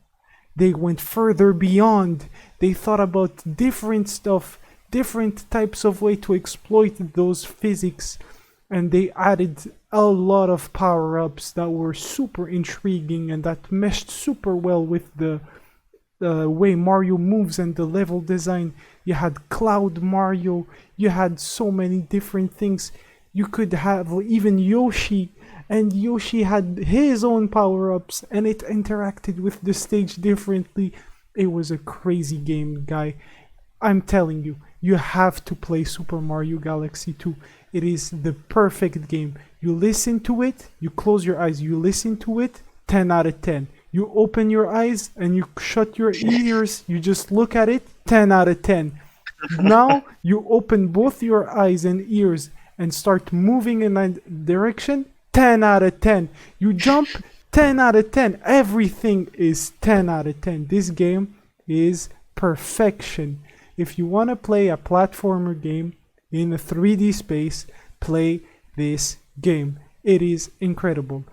A: they went further beyond. They thought about different stuff, different types of way to exploit those physics, and they added a lot of power-ups that were super intriguing and that meshed super well with the way Mario moves and the level design. You had Cloud Mario, you had so many different things. You could have even Yoshi, and Yoshi had his own power-ups and it interacted with the stage differently. It was a crazy game, guy. I'm telling you, you have to play Super Mario Galaxy 2. It is the perfect game. You listen to it, you close your eyes, you listen to it, 10 out of 10. You open your eyes and you shut your ears, you just look at it, 10 out of 10. Now you open both your eyes and ears and start moving in that direction, 10 out of 10. You jump, 10 out of 10. Everything is 10 out of 10. This game is perfection. If you want to play a platformer game in a 3D space, play this game. It is incredible.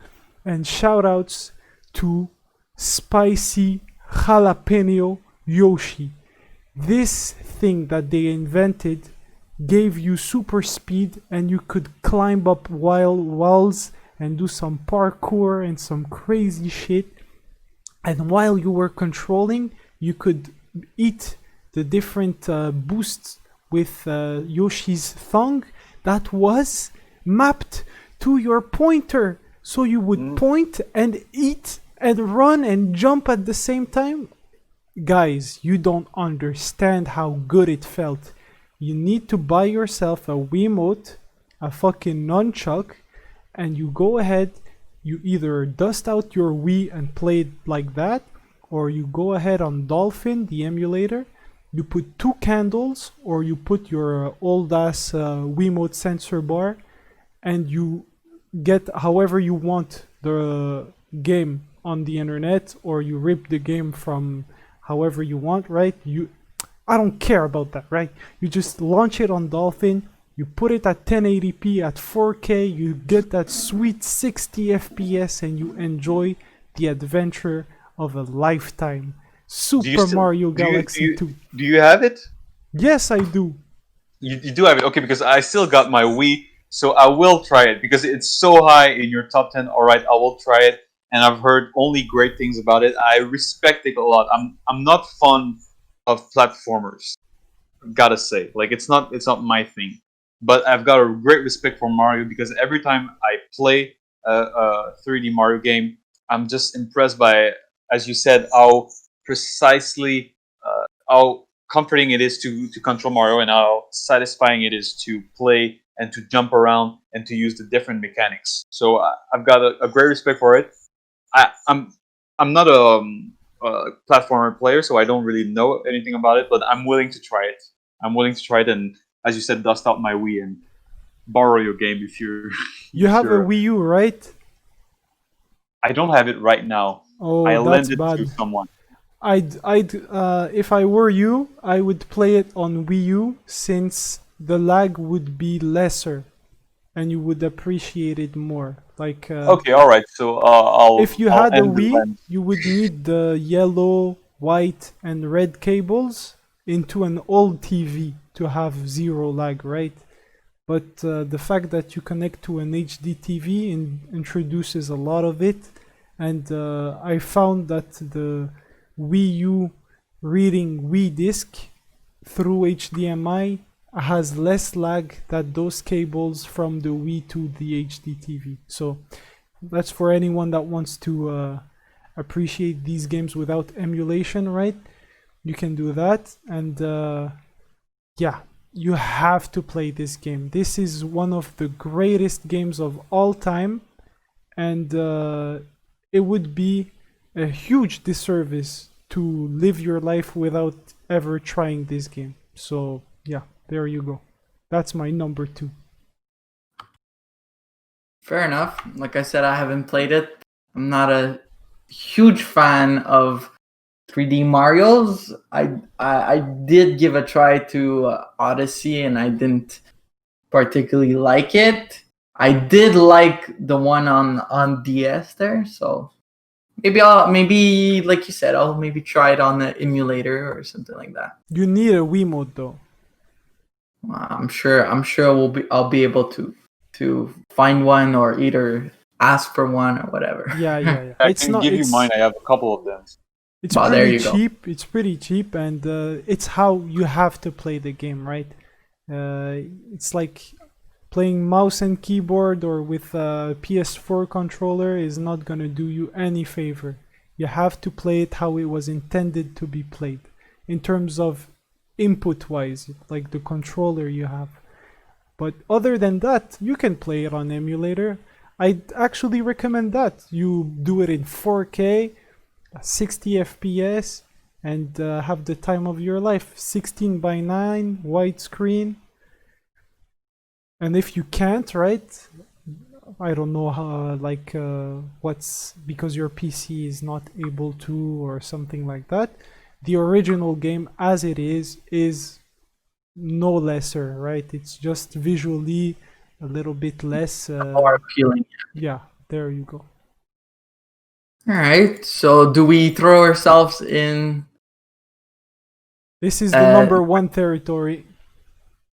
A: And shout outs to Spicy Jalapeno Yoshi. This thing that they invented gave you super speed, and you could climb up wild walls and do some parkour and some crazy shit. And while you were controlling, you could eat the different boosts with Yoshi's tongue that was mapped to your pointer. So you would point and eat and run and jump at the same time. Guys, you don't understand how good it felt. You need to buy yourself a Wiimote, a fucking nunchuck, and you go ahead, you either dust out your Wii and play it like that, or you go ahead on Dolphin, the emulator, you put 2 candles, or you put your old ass Wiimote sensor bar, and you get however you want the game on the internet, or you rip the game from however you want, right? I don't care about that, right? You just launch it on Dolphin, you put it at 1080p at 4K, you get that sweet 60 FPS, and you enjoy the adventure of a lifetime. Super Mario Galaxy 2.
B: Do you have it?
A: Yes, I do.
B: You do have it, okay? Because I still got my Wii, so I will try it because it's so high in your top 10. All right, I will try it, and I've heard only great things about it. I respect it a lot. I'm not fond of platformers, gotta say. Like it's not my thing. But I've got a great respect for Mario because every time I play a 3D Mario game, I'm just impressed by, as you said, how precisely, how comforting it is to control Mario and how satisfying it is to play and to jump around and to use the different mechanics. So I've got a great respect for it. I'm not a platformer player, so I don't really know anything about it, but I'm willing to try it. And as you said, dust out my Wii and borrow your game if you're.
A: You have a Wii U, right?
B: I don't have it right now.
A: Oh,
B: I
A: that's
B: lent it
A: bad.
B: to someone.
A: If I were you, I would play it on Wii U since the lag would be lesser, and you would appreciate it more. Like
B: okay, all right. So I'll.
A: If you
B: I'll
A: had a
B: end the
A: Wii,
B: lens.
A: you would need the yellow, white, and red cables into an old TV to have zero lag, right? But the fact that you connect to an HD TV introduces a lot of it, and I found that the Wii U reading Wii disc through HDMI has less lag than those cables from the Wii to the HD TV. So that's for anyone that wants to appreciate these games without emulation, right? You can do that, and yeah, you have to play this game. This is one of the greatest games of all time, and it would be a huge disservice to live your life without ever trying this game. So yeah, there you go. That's my number 2.
C: Fair enough. Like I said, I haven't played it. I'm not a huge fan of 3D Mario's. I did give a try to Odyssey, and I didn't particularly like it. I did like the one on DS there, so maybe like you said, I'll maybe try it on the emulator or something like that.
A: You need a Wiimote though.
C: I'm sure I'll be able to find one or either ask for one or whatever.
A: Yeah.
B: I can give you mine. I have a couple of them.
A: It's
C: Well, there you go.
A: cheap. It's pretty cheap, and it's how you have to play the game, right? It's like playing mouse and keyboard or with a PS4 controller is not gonna do you any favor. You have to play it how it was intended to be played, in terms of input-wise, like the controller you have. But other than that, you can play it on emulator. I'd actually recommend that. You do it in 4K, 60 FPS, and have the time of your life. 16:9 widescreen. And if you can't, right, I don't know how, like, what's because your PC is not able to or something like that. The original game as it is no lesser, right? It's just visually a little bit less.
C: More appealing.
A: Yeah, there you go.
C: All right. So do we throw ourselves in?
A: This is the
C: Uh,
A: number one territory.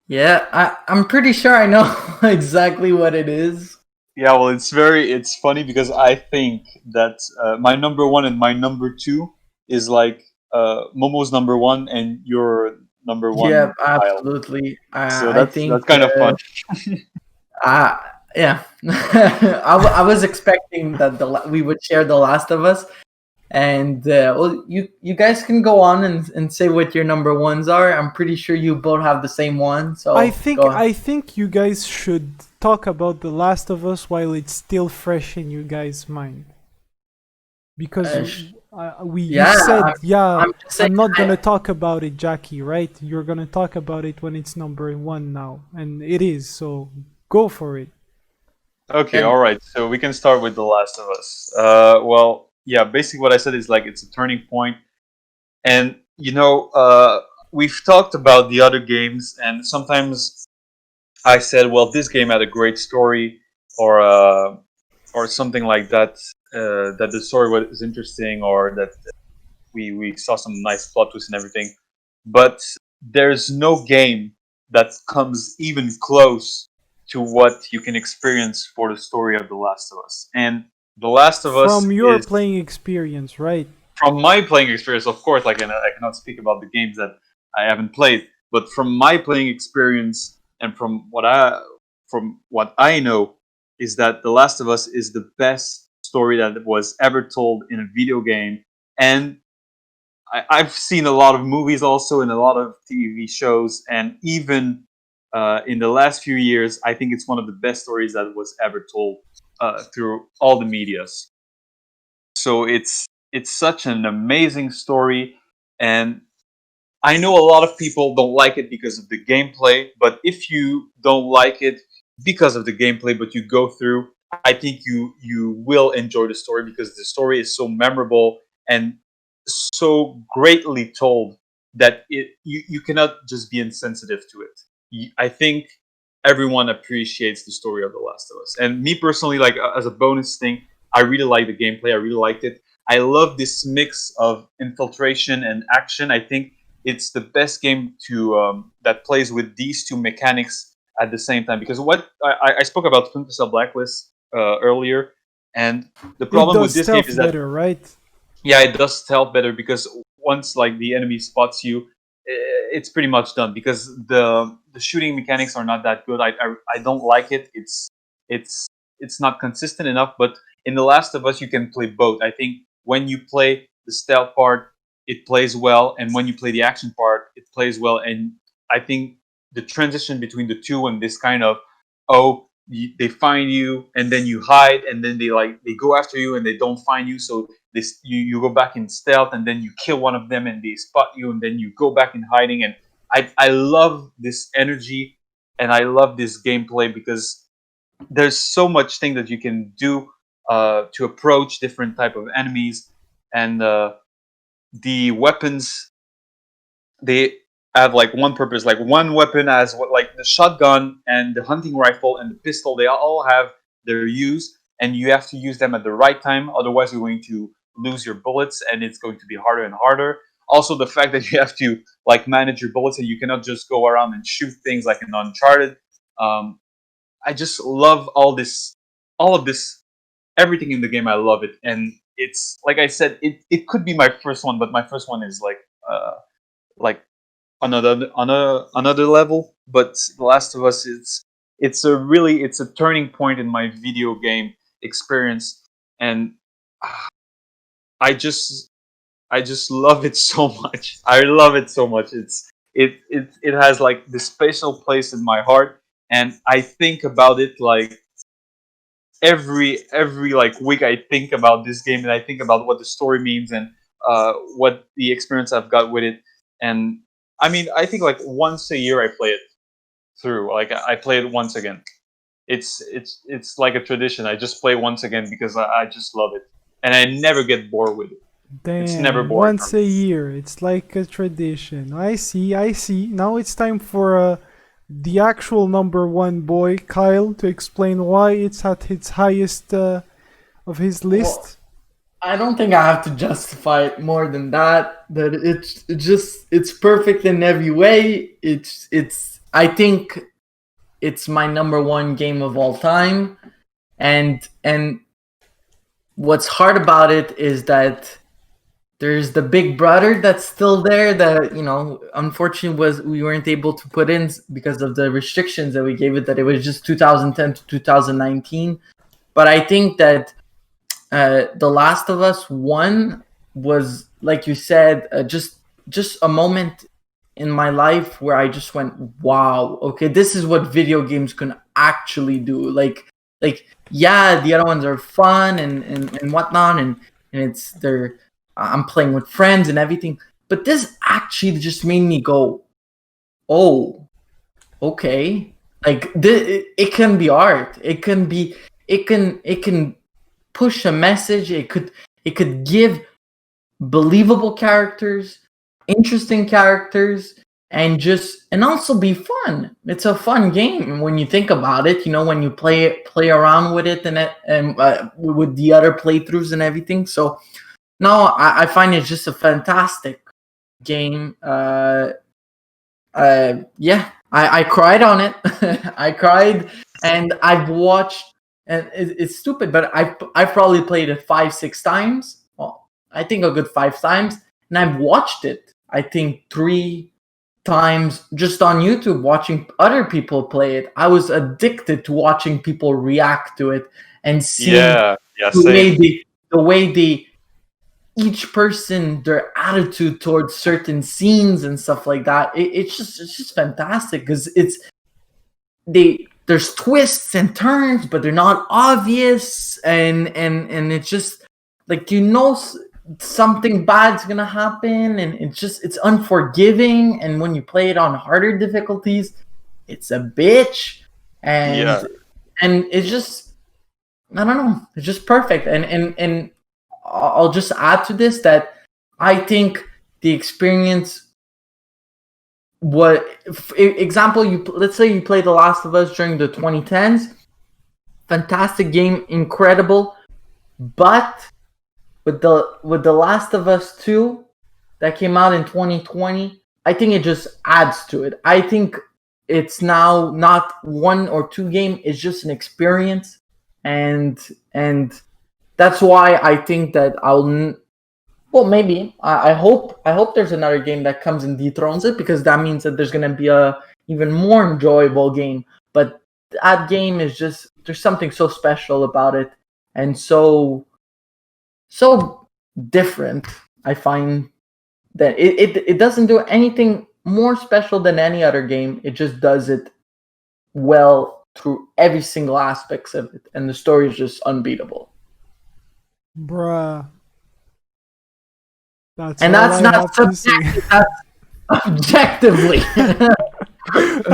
C: yeah, I'm pretty sure I know exactly what it is.
B: Yeah, well, it's funny because I think that my number one and my number two is like Momo's number one and your number
C: Yeah,
B: one pile.
C: absolutely.
B: So
C: I
B: that's
C: think.
B: kind of fun.
C: Uh, yeah, I was expecting that we would share The Last of Us, and well, you guys can go on and say what your number ones are. I'm pretty sure you both have the same one,
A: I
C: so
A: think
C: go ahead.
A: I think you guys should talk about The Last of Us while it's still fresh in you guys' mind. Because
C: Sh-
A: we you
C: yeah,
A: said, yeah,
C: I'm just saying.
A: I'm not gonna talk about it, Jackie, right? You're gonna talk about it when it's number one now, and it is, so go for it.
B: Okay,
C: And
B: all right. So we can start with The Last of Us. Well, yeah, basically what I said is like it's a turning point, and we've talked about the other games, and sometimes I said, well, this game had a great story, or something like that. That the story was interesting, or that we saw some nice plot twists and everything. But there's no game that comes even close to what you can experience for the story of The Last of Us. And The Last of Us
A: From your
B: is,
A: playing experience, right?
B: from my playing experience, of course, like I cannot speak about the games that I haven't played, but from my playing experience and from what I know is that The Last of Us is the best story that was ever told in a video game. And I've seen a lot of movies also and a lot of TV shows, and even in the last few years, I think it's one of the best stories that was ever told through all the medias. So it's such an amazing story, and I know a lot of people don't like it because of the gameplay, but if you don't like it because of the gameplay, but you go through, I think you will enjoy the story because the story is so memorable and so greatly told that you cannot just be insensitive to it. I think everyone appreciates the story of The Last of Us, and me personally, like as a bonus thing, I really like the gameplay. I really liked it. I love this mix of infiltration and action. I think it's the best game to that plays with these two mechanics at the same time. Because what I spoke about Splinter Cell Blacklist earlier, and the
A: It
B: problem with
A: does
B: this game
A: stealth
B: is that
A: better, right?
B: yeah, it does stealth better because once like the enemy spots you, it's pretty much done. Because the shooting mechanics are not that good. I don't like it. It's it's not consistent enough. But in The Last of Us, you can play both. I think when you play the stealth part, it plays well, and when you play the action part, it plays well. And I think the transition between the two and this kind of they find you and then you hide and then they go after you and they don't find you, so this you go back in stealth and then you kill one of them and they spot you and then you go back in hiding. And I love this energy and I love this gameplay because there's so much thing that you can do to approach different type of enemies. And the weapons, they have like one purpose. Like one weapon as what, like the shotgun and the hunting rifle and the pistol, they all have their use, and you have to use them at the right time. Otherwise, you're going to lose your bullets, and it's going to be harder and harder. Also, the fact that you have to like manage your bullets, and you cannot just go around and shoot things like in Uncharted. Um, I just love all of this, everything in the game. I love it, and it's like I said, it could be my first one, but my first one is like another level. But The Last of Us, it's a turning point in my video game experience, and I just I just love it so much. I love it so much. It has like this special place in my heart, and I think about it like every like week. I think about this game and I think about what the story means and what the experience I've got with it. And I mean, I think like once a year I play it through. Like I play it once again. it's like a tradition. I just play once again because I just love it, and I never get bored with it. It's never
A: Damn,
B: boring for
A: once
B: me.
A: a year. It's like a tradition. I see, I see. Now it's time for the actual number one boy, Kyle, to explain why it's at its highest of his
C: Well,
A: list.
C: I don't think I have to justify it more than that. That it's perfect in every way. It's I think it's my number one game of all time, and what's hard about it is that there's the big brother that's still there that unfortunately was we weren't able to put in because of the restrictions that we gave it, that it was just 2010 to 2019. But I think that The Last of Us 1 was, like you said, just a moment in my life where I just went, wow, okay, this is what video games can actually do. Like yeah, the other ones are fun and whatnot, and it's they're I'm playing with friends and everything, but this actually just made me go, oh, okay, like it can be art. It can push a message. It could give believable characters, interesting characters, and also be fun. It's a fun game when you think about it. When you play around with it and with the other playthroughs and everything. So no, I find it just a fantastic game. Yeah, I cried on it. I cried, and I've watched. And it's stupid, but I've probably played it 5-6 times. Well, I think a good 5 times, and I've watched it. I think 3 times just on YouTube, watching other people play it. I was addicted to watching people react to it and seeing
B: Yeah, yeah,
C: the
B: same.
C: way they each person, their attitude towards certain scenes and stuff like that. It's just fantastic because there's twists and turns, but they're not obvious, and it's just like something bad's gonna happen, and it's unforgiving. And when you play it on harder difficulties, it's a bitch,
B: Yeah,
C: and it's just, I don't know, it's just perfect. And I'll just add to this that I think the experience, example, let's say you play The Last of Us during the 2010s, fantastic game, incredible, but with the Last of Us 2 that came out in 2020, I think it just adds to it. I think it's now not 1 or 2 game, it's just an experience, and that's why I think that well, maybe I hope there's another game that comes and dethrones it, because that means that there's gonna be a even more enjoyable game. But that game is just, there's something so special about it, and so different. I find that it doesn't do anything more special than any other game. It just does it well through every single aspects of it, and the story is just unbeatable.
A: Bruh, that's
C: And
A: all
C: that's
A: I
C: not
A: have to say.
C: subjective. That's objectively.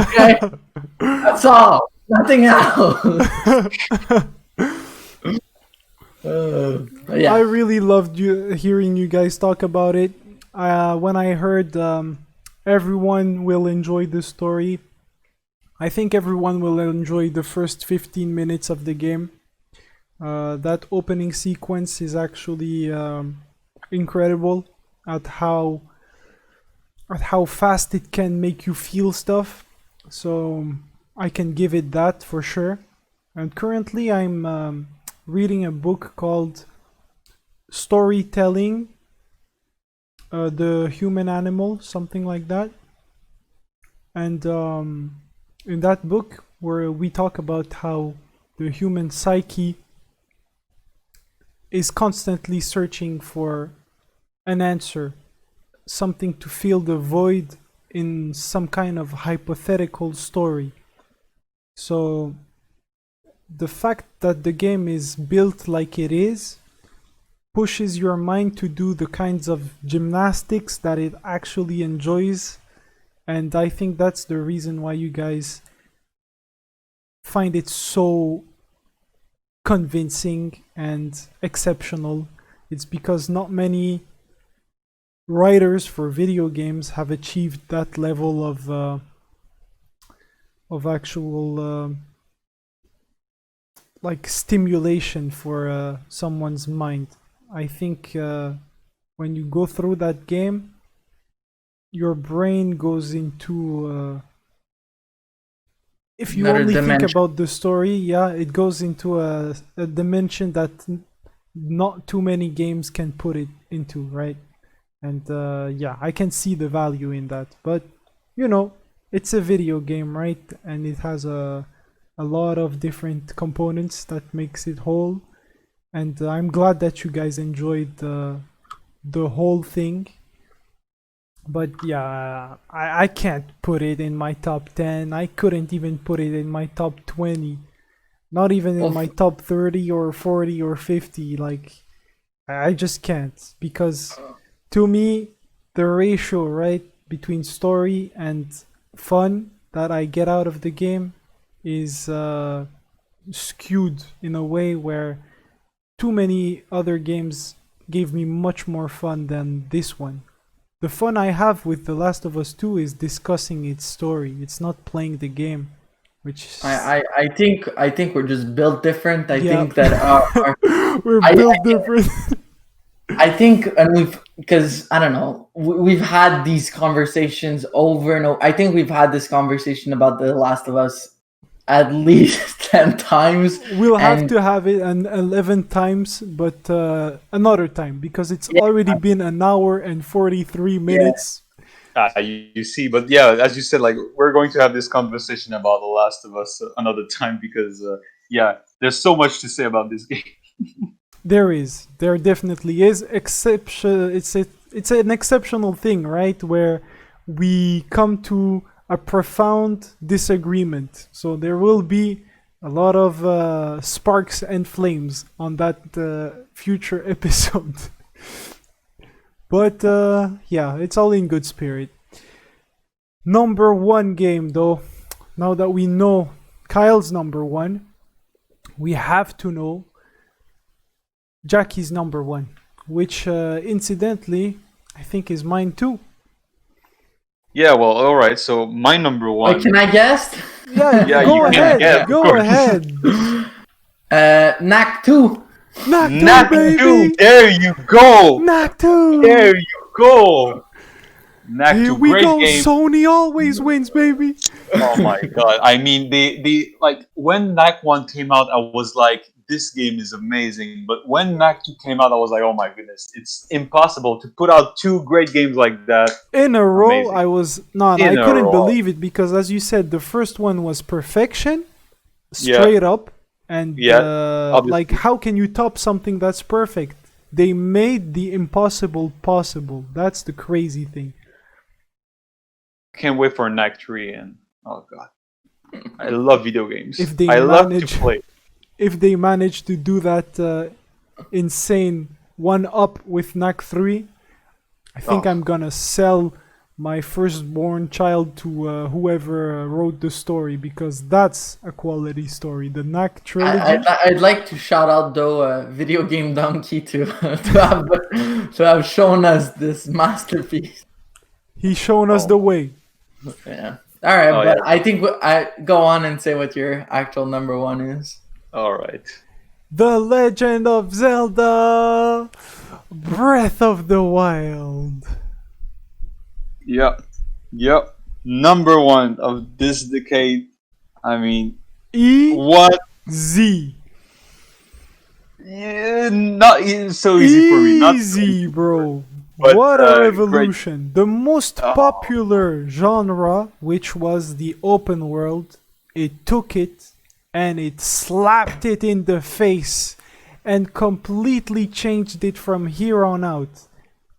C: Okay, that's all. Nothing else.
A: I
C: Yeah.
A: really loved hearing you guys talk about it. When I heard everyone will enjoy the story, I think everyone will enjoy the first 15 minutes of the game. That opening sequence is actually incredible at how fast it can make you feel stuff. So I can give it that for sure. And currently I'm reading a book called Storytelling, the Human Animal, something like that. And in that book, where we talk about how the human psyche is constantly searching for an answer, something to fill the void in some kind of hypothetical story. So the fact that the game is built like it is pushes your mind to do the kinds of gymnastics that it actually enjoys. And I think that's the reason why you guys find it so convincing and exceptional, it's because not many writers for video games have achieved that level of actual like stimulation for someone's mind. I think when you go through that game, your brain goes into if you
C: Another
A: only think
C: dimension.
A: about the story, yeah, it goes into a dimension that not too many games can put it into, right? And yeah, I can see the value in that. But you know, it's a video game, right? And it has a lot of different components that makes it whole. And I'm glad that you guys enjoyed the whole thing. But yeah, I can't put it in my top 10. I couldn't even put it in my top 20. Not even in
C: Well,
A: my top 30 or 40 or 50. Like, I just can't. Because to me, the ratio, right, between story and fun that I get out of the game is skewed in a way where too many other games gave me much more fun than this one. The fun I have with The Last of Us 2 is discussing its story. It's not playing the game, which
C: I think we're just built different. I
A: yeah,
C: think that
A: we're
C: I,
A: built different.
C: I think, and because I don't know, we've had these conversations over and over. I think we've had this conversation about The Last of Us at least 10 times.
A: We'll have
C: And
A: to have it an 11 times, but another time because it's
C: yeah,
A: already been an hour and 43 minutes.
B: You see, but yeah, as you said, like we're going to have this conversation about The Last of Us another time because yeah, there's so much to say about this game.
A: There definitely is. Exception. It's an exceptional thing, right? Where we come to a profound disagreement. So there will be a lot of sparks and flames on that future episode. But yeah, it's all in good spirit. Number one game, though. Now that we know Kyle's number one, we have to know Jackie's number one, which incidentally, I think is mine too.
B: Yeah, well, all right. So my number one.
C: can I guess?
A: Yeah,
B: Yeah,
A: go
B: you can
A: ahead.
B: guess, of
A: Go
B: course.
A: ahead.
C: Knack 2.
A: Knock 2,
B: Knack 2.
A: baby.
B: There you go.
A: Knock 2.
B: There you go. Knack
A: Here
B: 2,
A: we
B: great
A: go.
B: game.
A: Sony always wins, baby.
B: Oh my god! I mean, the like when Knack 1 came out, I was like, this game is amazing. But when Knack 2 came out, I was like, oh my goodness, it's impossible to put out two great games like that
A: In a row,
B: Amazing.
A: I was not.
B: In
A: I
B: a
A: couldn't
B: row.
A: believe it because, as you said, the first one was perfection, straight up, and
B: obviously.
A: like, how can you top something that's perfect? They made the impossible possible. That's the crazy thing.
B: Can't wait for Knack 3 and oh god, I love video games.
A: If they
B: I love to
A: manage-
B: play.
A: If they manage to do that insane one up with Knack 3, I think
B: Oh.
A: I'm gonna sell my firstborn child to whoever wrote the story because that's a quality story. The Knack trilogy.
C: I'd like to shout out though Video Game Donkey to to have shown us this masterpiece.
A: He's shown us
B: Oh.
A: the way.
C: Yeah. All right,
B: Oh,
C: but
B: yeah.
C: I think I go on and say what your actual number one is.
B: All right.
A: The Legend of Zelda Breath of the Wild.
B: Yep. Number one of this decade. I mean, what?
A: Z.
B: Yeah, not so easy for me. Not so
A: Easy, bro.
B: But,
A: What a
B: great.
A: revolution. The most
B: Oh.
A: popular genre, which was the open world, it took it and it slapped it in the face and completely changed it from here on out.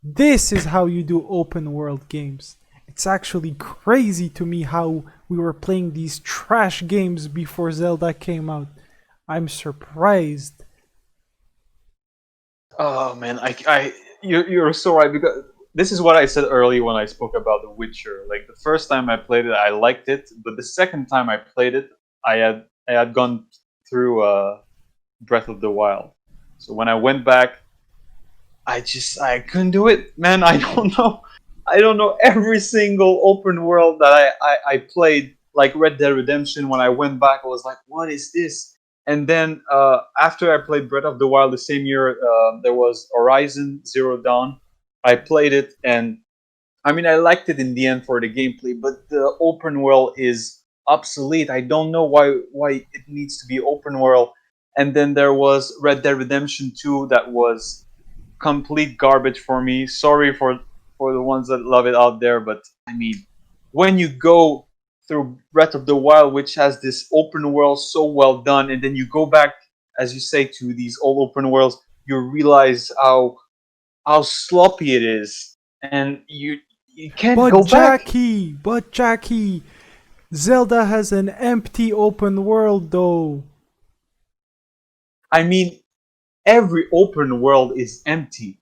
A: This is how you do open world games. It's actually crazy to me how we were playing these trash games before Zelda came out. I'm surprised.
B: Oh man, you're so right because this is what I said earlier when I spoke about The Witcher. Like the first time I played it, I liked it, but the second time I played it, I had I had gone through Breath of the Wild. So when I went back, I couldn't do it, man. I don't know. I don't know every single open world that I played, like Red Dead Redemption. When I went back, I was like, what is this? And then after I played Breath of the Wild the same year, there was Horizon Zero Dawn. I played it, and I mean, I liked it in the end for the gameplay, but the open world is obsolete. I don't know why it needs to be open world. And then there was Red Dead Redemption 2 that was complete garbage for me. Sorry for the ones that love it out there, but I mean, when you go through Breath of the Wild, which has this open world so well done, and then you go back, as you say, to these old open worlds, you realize how sloppy it is, and you can't go back.
A: But Jackie, Zelda has an empty open world though.
B: I mean, every open world is empty.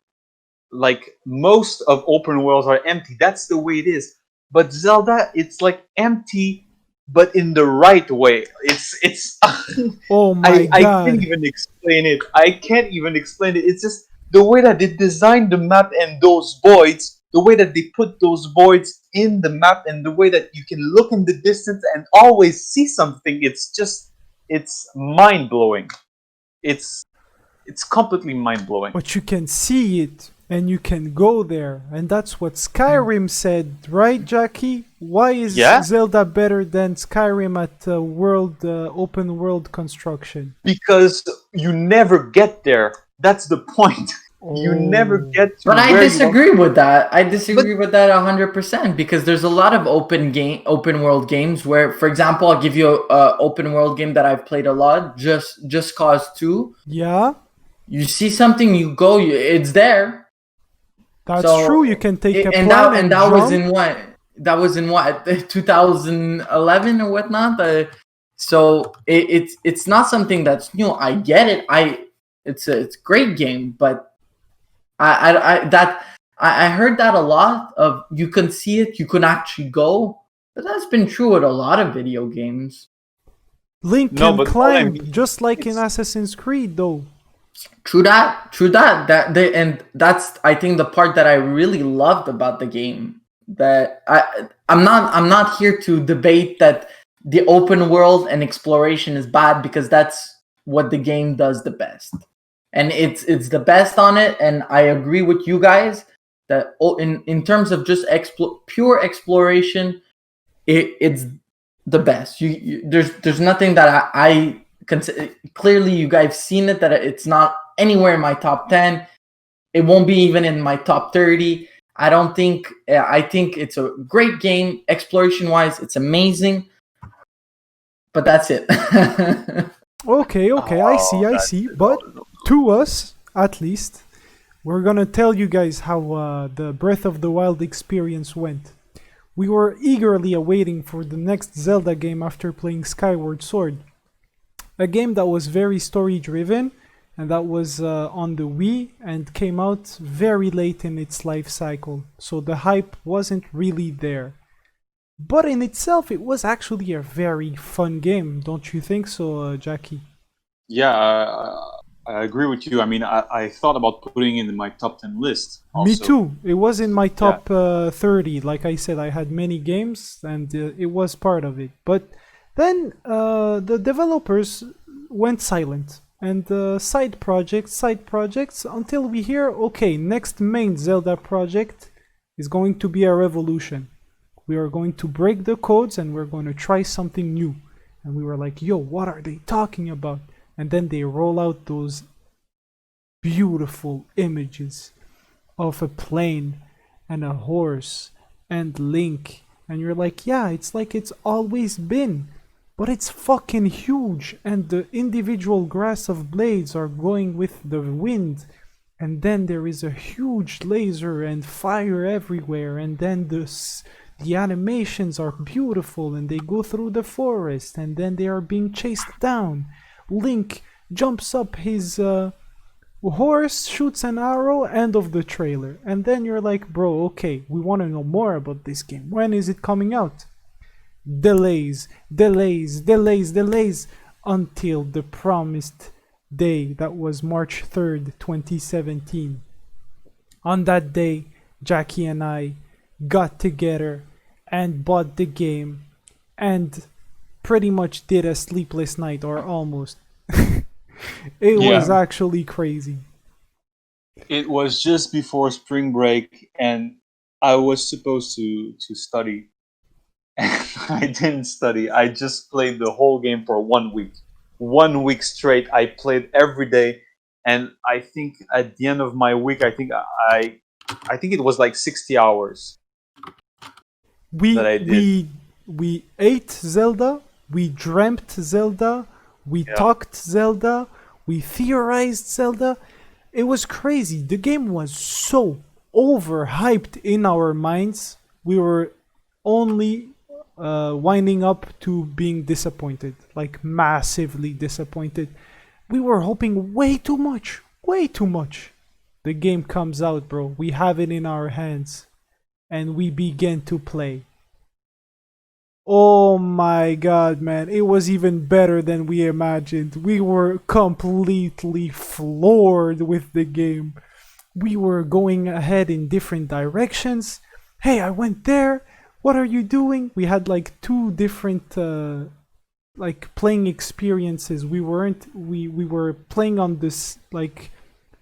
B: Like most of open worlds are empty. That's the way it is. But Zelda, it's like empty, but in the right way. It's
A: Oh my
B: I can't
A: god.
B: even explain it. I can't even explain it. It's just the way that they designed the map and those voids, the way that they put those voids in the map, and the way that you can look in the distance and always see something. It's mind blowing. It's it's completely mind blowing.
A: But you can see it and you can go there. And that's what Skyrim said, right, Jackie? Why is
B: Yeah,
A: Zelda better than Skyrim at open world construction?
B: because you never get there. That's the point. You never
A: Oh.
B: get to
C: But I
B: where you want.
C: disagree with that. I
B: But
C: disagree with that 100% because there's a lot of open world games where, for example, I'll give you a open world game that I've played a lot, Just Cause 2.
A: Yeah,
C: You see something, you go, it's there.
A: that's
C: So
A: true. You can take a
C: and
A: plane
C: that
A: and
C: that was
A: jump.
C: in what? That was in what 2011 or whatnot. So it's not something that's new. I get it. It's a great game, but I heard that a lot of you can see it, you can actually go. But that's been true with a lot of video games.
A: Link
B: no,
A: can
B: but what I
A: climb
B: mean,
A: just like in
B: it's
A: Assassin's Creed, though.
C: True that, and that's I think the part that I really loved about the game. That I'm not here to debate that the open world and exploration is bad because that's what the game does the best, and it's the best on it. And I agree with you guys that in terms of just pure exploration, it's the best. There's nothing that I clearly you guys seen it that it's not anywhere in my top 10. It won't be even in my top 30. I don't think. I think it's a great game exploration wise. It's amazing, but that's it.
A: Okay, I see,
B: oh,
A: I
B: that's
A: see.
B: it.
A: But
B: Oh, no.
A: to us, at least, we're gonna tell you guys how the Breath of the Wild experience went. We were eagerly awaiting for the next Zelda game after playing Skyward Sword. A game that was very story driven and that was on the Wii and came out very late in its life cycle. So the hype wasn't really there. But in itself, it was actually a very fun game, don't you think so, Jackie?
B: Yeah, I agree with you. I mean, I thought about putting it in my top 10 list
A: Me
B: also.
A: too. It was in my
B: Yeah,
A: top 30. Like I said, I had many games and it was part of it. But then the developers went silent. And side projects, until we hear, okay, next main Zelda project is going to be a revolution. We are going to break the codes and we're going to try something new. And we were like, yo, what are they talking about? And then they roll out those beautiful images of a plane and a horse and Link. And you're like, yeah, it's like it's always been. But it's fucking huge. And the individual grass of blades are going with the wind. And then there is a huge laser and fire everywhere. And then the animations are beautiful and they go through the forest. And then they are being chased down. Link jumps up his horse, shoots an arrow, end of the trailer. And then you're like, bro, okay, we want to know more about this game. When is it coming out? Delays. until the promised day that was March 3rd, 2017. On that day, Jackie and I got together and bought the game and pretty much did a sleepless night, or almost. It was
B: Yeah,
A: actually crazy.
B: it was just before spring break, and I was supposed to study, and I didn't study. I just played the whole game for 1 week. 1 week straight, I played every day, and I think at the end of my week, I think it was like 60 hours that
A: we
B: I did.
A: we we ate Zelda, we dreamt Zelda, we
B: Yeah,
A: talked Zelda, we theorized Zelda. It was crazy. The game was so overhyped in our minds. We were only winding up to being disappointed, like massively disappointed. We were hoping way too much, way too much. The game comes out, bro. We have it in our hands, and we begin to play. Oh my god, man. It was even better than we imagined. We were completely floored with the game. We were going ahead in different directions. Hey, I went there. What are you doing? We had like two different like playing experiences. We were playing on this like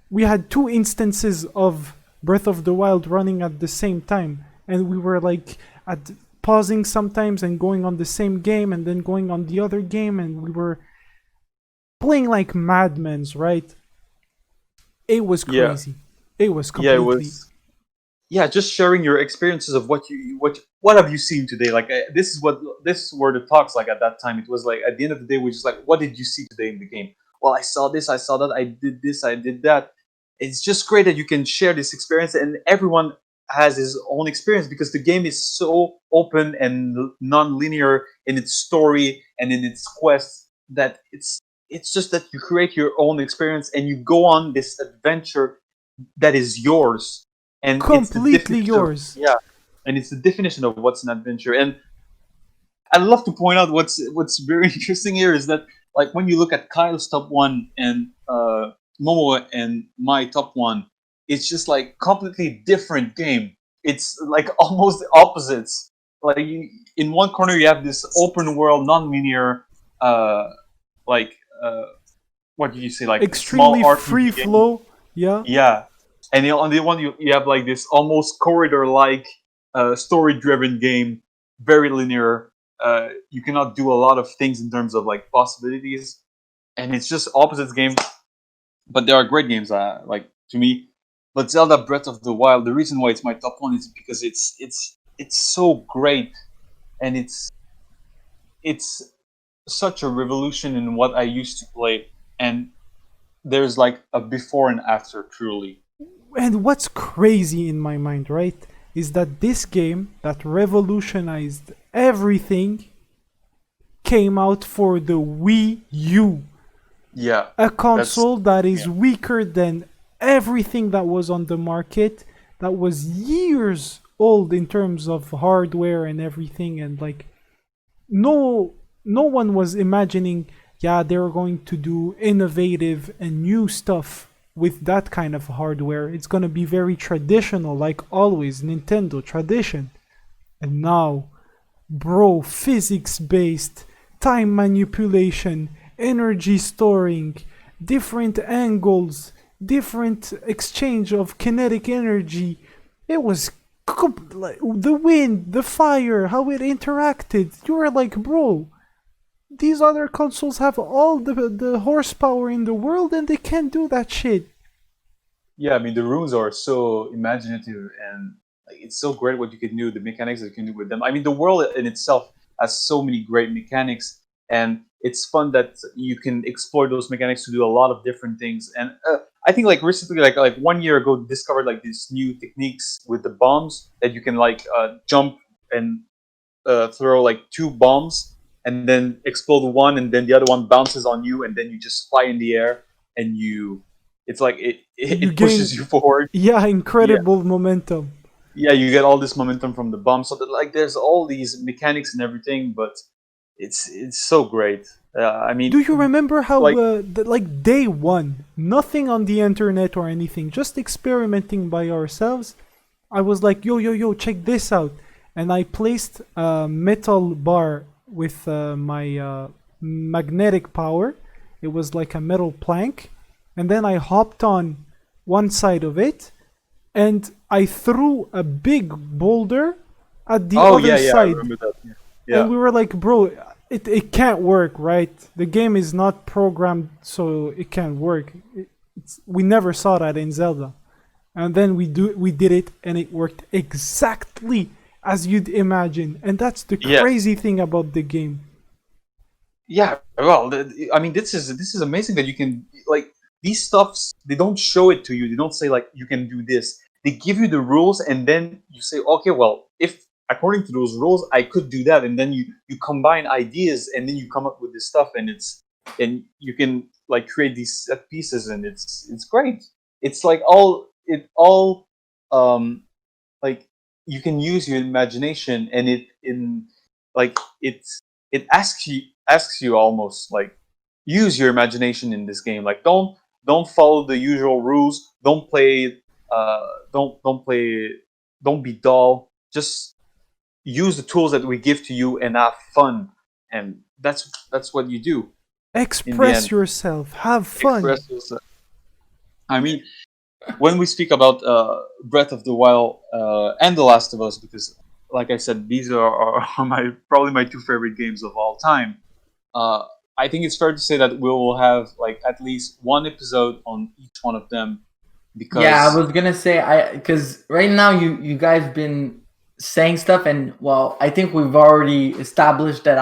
A: we had two instances of Breath of the Wild running at the same time, and we were like at pausing sometimes and going on the same game and then going on the other game, and we were playing like madmen's, right? It was
B: yeah,
A: crazy. It was
B: yeah. It
A: completely
B: was. Yeah, just sharing your experiences of what have you seen today. Like this is where the talks like at that time. It was like at the end of the day, we just like, what did you see today in the game? Well, I saw this, I saw that, I did this, I did that. It's just great that you can share this experience, and everyone has his own experience because the game is so open and non-linear in its story and in its quest that it's just that you create your own experience and you go on this adventure that is yours, and it's the
A: completely
B: definition of,
A: yours.
B: yeah, and it's the definition of what's an adventure. And I'd love to point out what's very interesting here is that like when you look at Kyle's top one and Momo and my top one, it's just like completely different game. It's like almost the opposites. Like in one corner you have this open world, non-linear, uh, like what do you say, like small
A: Extremely free
B: RPG game.
A: flow. Yeah.
B: Yeah, and on the one you have like this almost corridor-like, story-driven game, very linear. You cannot do a lot of things in terms of like possibilities, and it's just opposites game. But there are great games, like to me. But Zelda Breath of the Wild, the reason why it's my top one is because it's so great, and it's such a revolution in what I used to play, and there's like a before and after, truly.
A: And what's crazy in my mind, right, is that this game that revolutionized everything came out for the Wii U,
B: Yeah,
A: a
B: that's
A: console that
B: yeah.
A: is weaker than everything that was on the market, that was years old in terms of hardware and everything, and like no one was imagining, yeah, they were going to do innovative and new stuff with that kind of hardware. It's going to be very traditional, like always Nintendo tradition. And now, bro, physics based, time manipulation, energy storing, different angles, different exchange of kinetic energy. It was like the wind, the fire, how it interacted. You were like, bro, these other consoles have all the horsepower in the world and they can't do that shit.
B: Yeah, I mean the runes are so imaginative, and like, it's so great what you can do, the mechanics that you can do with them. I mean the world in itself has so many great mechanics, and it's fun that you can explore those mechanics to do a lot of different things. And I think like recently, like 1 year ago, discovered like these new techniques with the bombs that you can like jump and throw like two bombs and then explode one, and then the other one bounces on you, and then you just fly in the air, and you it's like
A: You
B: it
A: gain,
B: pushes you forward.
A: yeah,
B: Yeah,
A: incredible momentum.
B: yeah, you get all this momentum from the bomb, so that like there's all these mechanics and everything, but it's so great. I mean,
A: Do you remember how,
B: like,
A: like day one, nothing on the internet or anything, just experimenting by ourselves? I was like, yo, check this out. And I placed a metal bar with my magnetic power. It was like a metal plank. And then I hopped on one side of it and I threw a big boulder at the
B: oh
A: other
B: yeah, I
A: side.
B: remember that. Yeah.
A: And we were like, bro, it can't work, right? The game is not programmed so it can't work. We never saw that in Zelda. And then we did it and it worked exactly as you'd imagine. And that's the
B: Yeah.
A: crazy thing about the game.
B: Yeah, well, I mean, this is amazing that you can, like, these stuffs. They don't show it to you. They don't say like you can do this. They give you the rules, and then you say, okay, well, if according to those rules, I could do that, and then you combine ideas, and then you come up with this stuff, and you can like create these set pieces, and it's great. It's like all like you can use your imagination, and it asks you almost like use your imagination in this game. Like don't follow the usual rules. Don't play. Don't play. Don't be dull. Just use the tools that we give to you and have fun. And that's what you do in the
A: Express
B: end.
A: yourself, have fun.
B: Express yourself. I mean, when we speak about Breath of the Wild and The Last of Us, because like I said, these are my probably my two favorite games of all time. Uh, I think it's fair to say that we will have like at least one episode on each one of them because
C: Yeah, I was gonna say because right now you guys been saying stuff, and well, I think we've already established that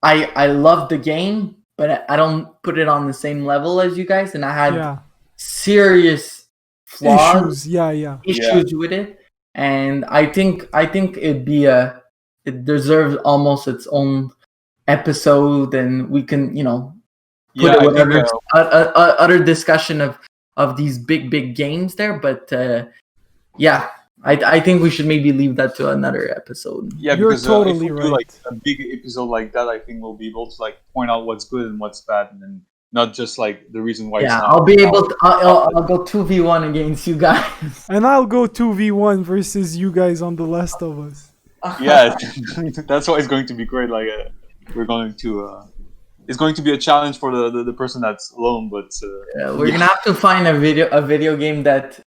C: I love the game, but I don't put it on the same level as you guys, and I had
A: Yeah.
C: serious flaws,
A: Issues. Yeah.
C: issues with it, and I think it deserves almost its own episode, and we can put
B: yeah,
C: it
B: I
C: with
B: think
C: other discussion of these big games there, but yeah, I think we should maybe leave that to another episode.
B: yeah,
A: You're
B: because
A: totally
B: if we do
A: right.
B: like a big episode like that, I think we'll be able to like point out what's good and what's bad, and then not just like the reason why it's
C: Yeah,
B: not.
C: I'll be
B: working
C: able
B: out.
C: to. I'll go 2v1 against you guys.
A: And I'll go 2v1 versus you guys on The Last of Us.
B: Yeah, that's why it's going to be great. Like we're going to. It's going to be a challenge for the person that's alone, but
C: Yeah, we're gonna have to find a video game that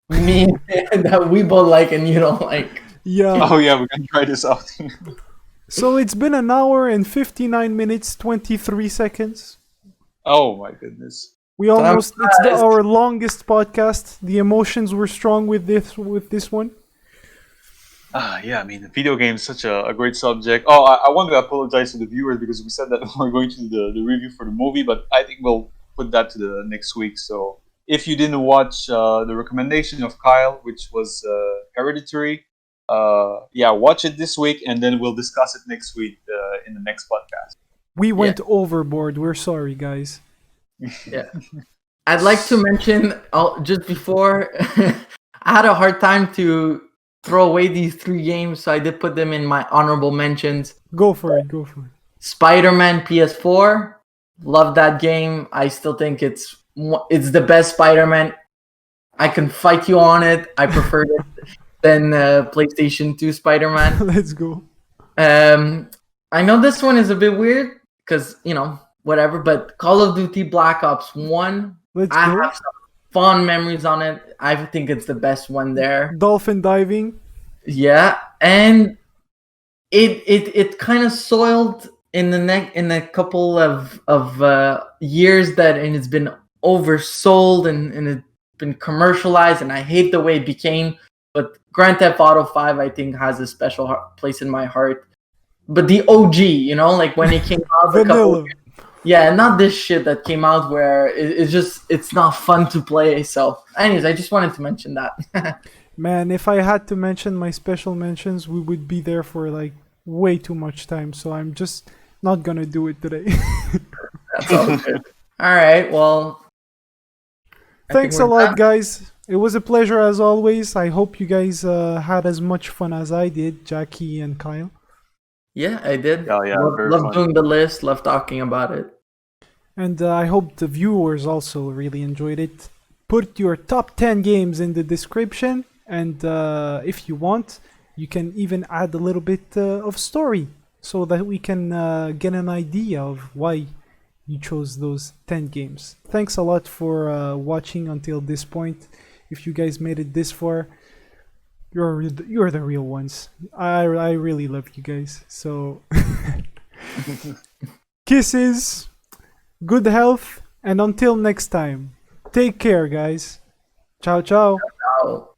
C: that we both like and you don't like.
A: Yeah.
B: oh yeah, we're gonna try this out.
A: So it's been an hour and 59 minutes, 23 seconds.
B: Oh my goodness.
A: We almost, it's
C: surprised.
A: our longest podcast. The emotions were strong with this one.
B: Yeah, I mean, video games such a great subject. Oh, I want to apologize to the viewers because we said that we're going to do the review for the movie, but I think we'll put that to the next week. So if you didn't watch the recommendation of Kyle, which was Hereditary, yeah, watch it this week, and then we'll discuss it next week in the next podcast.
A: We went overboard. We're sorry, guys.
C: Yeah, I'd like to mention just before I had a hard time to throw away these 3 games, so I did put them in my honorable mentions.
A: Go for it.
C: Spider-Man PS4, love that game. I still think it's the best Spider-Man. I can fight you on it. I prefer it than PlayStation 2 Spider-Man.
A: Let's go.
C: I know this one is a bit weird because whatever, but Call of Duty Black Ops 1,
A: Let's
C: I
A: go.
C: have some fond memories on it. I think it's the best one there.
A: Dolphin diving.
C: Yeah, and it kind of soiled in a couple of years and it's been oversold and it's been commercialized, and I hate the way it became. But Grand Theft Auto 5, I think, has a special place in my heart. But the OG, like when it came out,
A: Vanilla.
C: yeah, not this shit that came out where it's not fun to play. So, anyways, I just wanted to mention that.
A: Man, if I had to mention my special mentions, we would be there for like way too much time. So I'm just not gonna do it today.
C: That's all good. All right, well.
A: Thanks a lot, guys. It was a pleasure as always. I hope you guys had as much fun as I did, Jackie and Kyle.
C: Yeah, I did.
B: Yeah, yeah,
C: Love,
B: very
C: love
B: fun.
C: doing the list. Love talking about it.
A: And I hope the viewers also really enjoyed it. Put your top 10 games in the description, and if you want, you can even add a little bit of story so that we can get an idea of why you chose those 10 games. Thanks a lot for watching until this point. If you guys made it this far, you're the real ones. I really love you guys. So kisses, good health, and until next time, take care, guys. Ciao, ciao.
C: Ciao.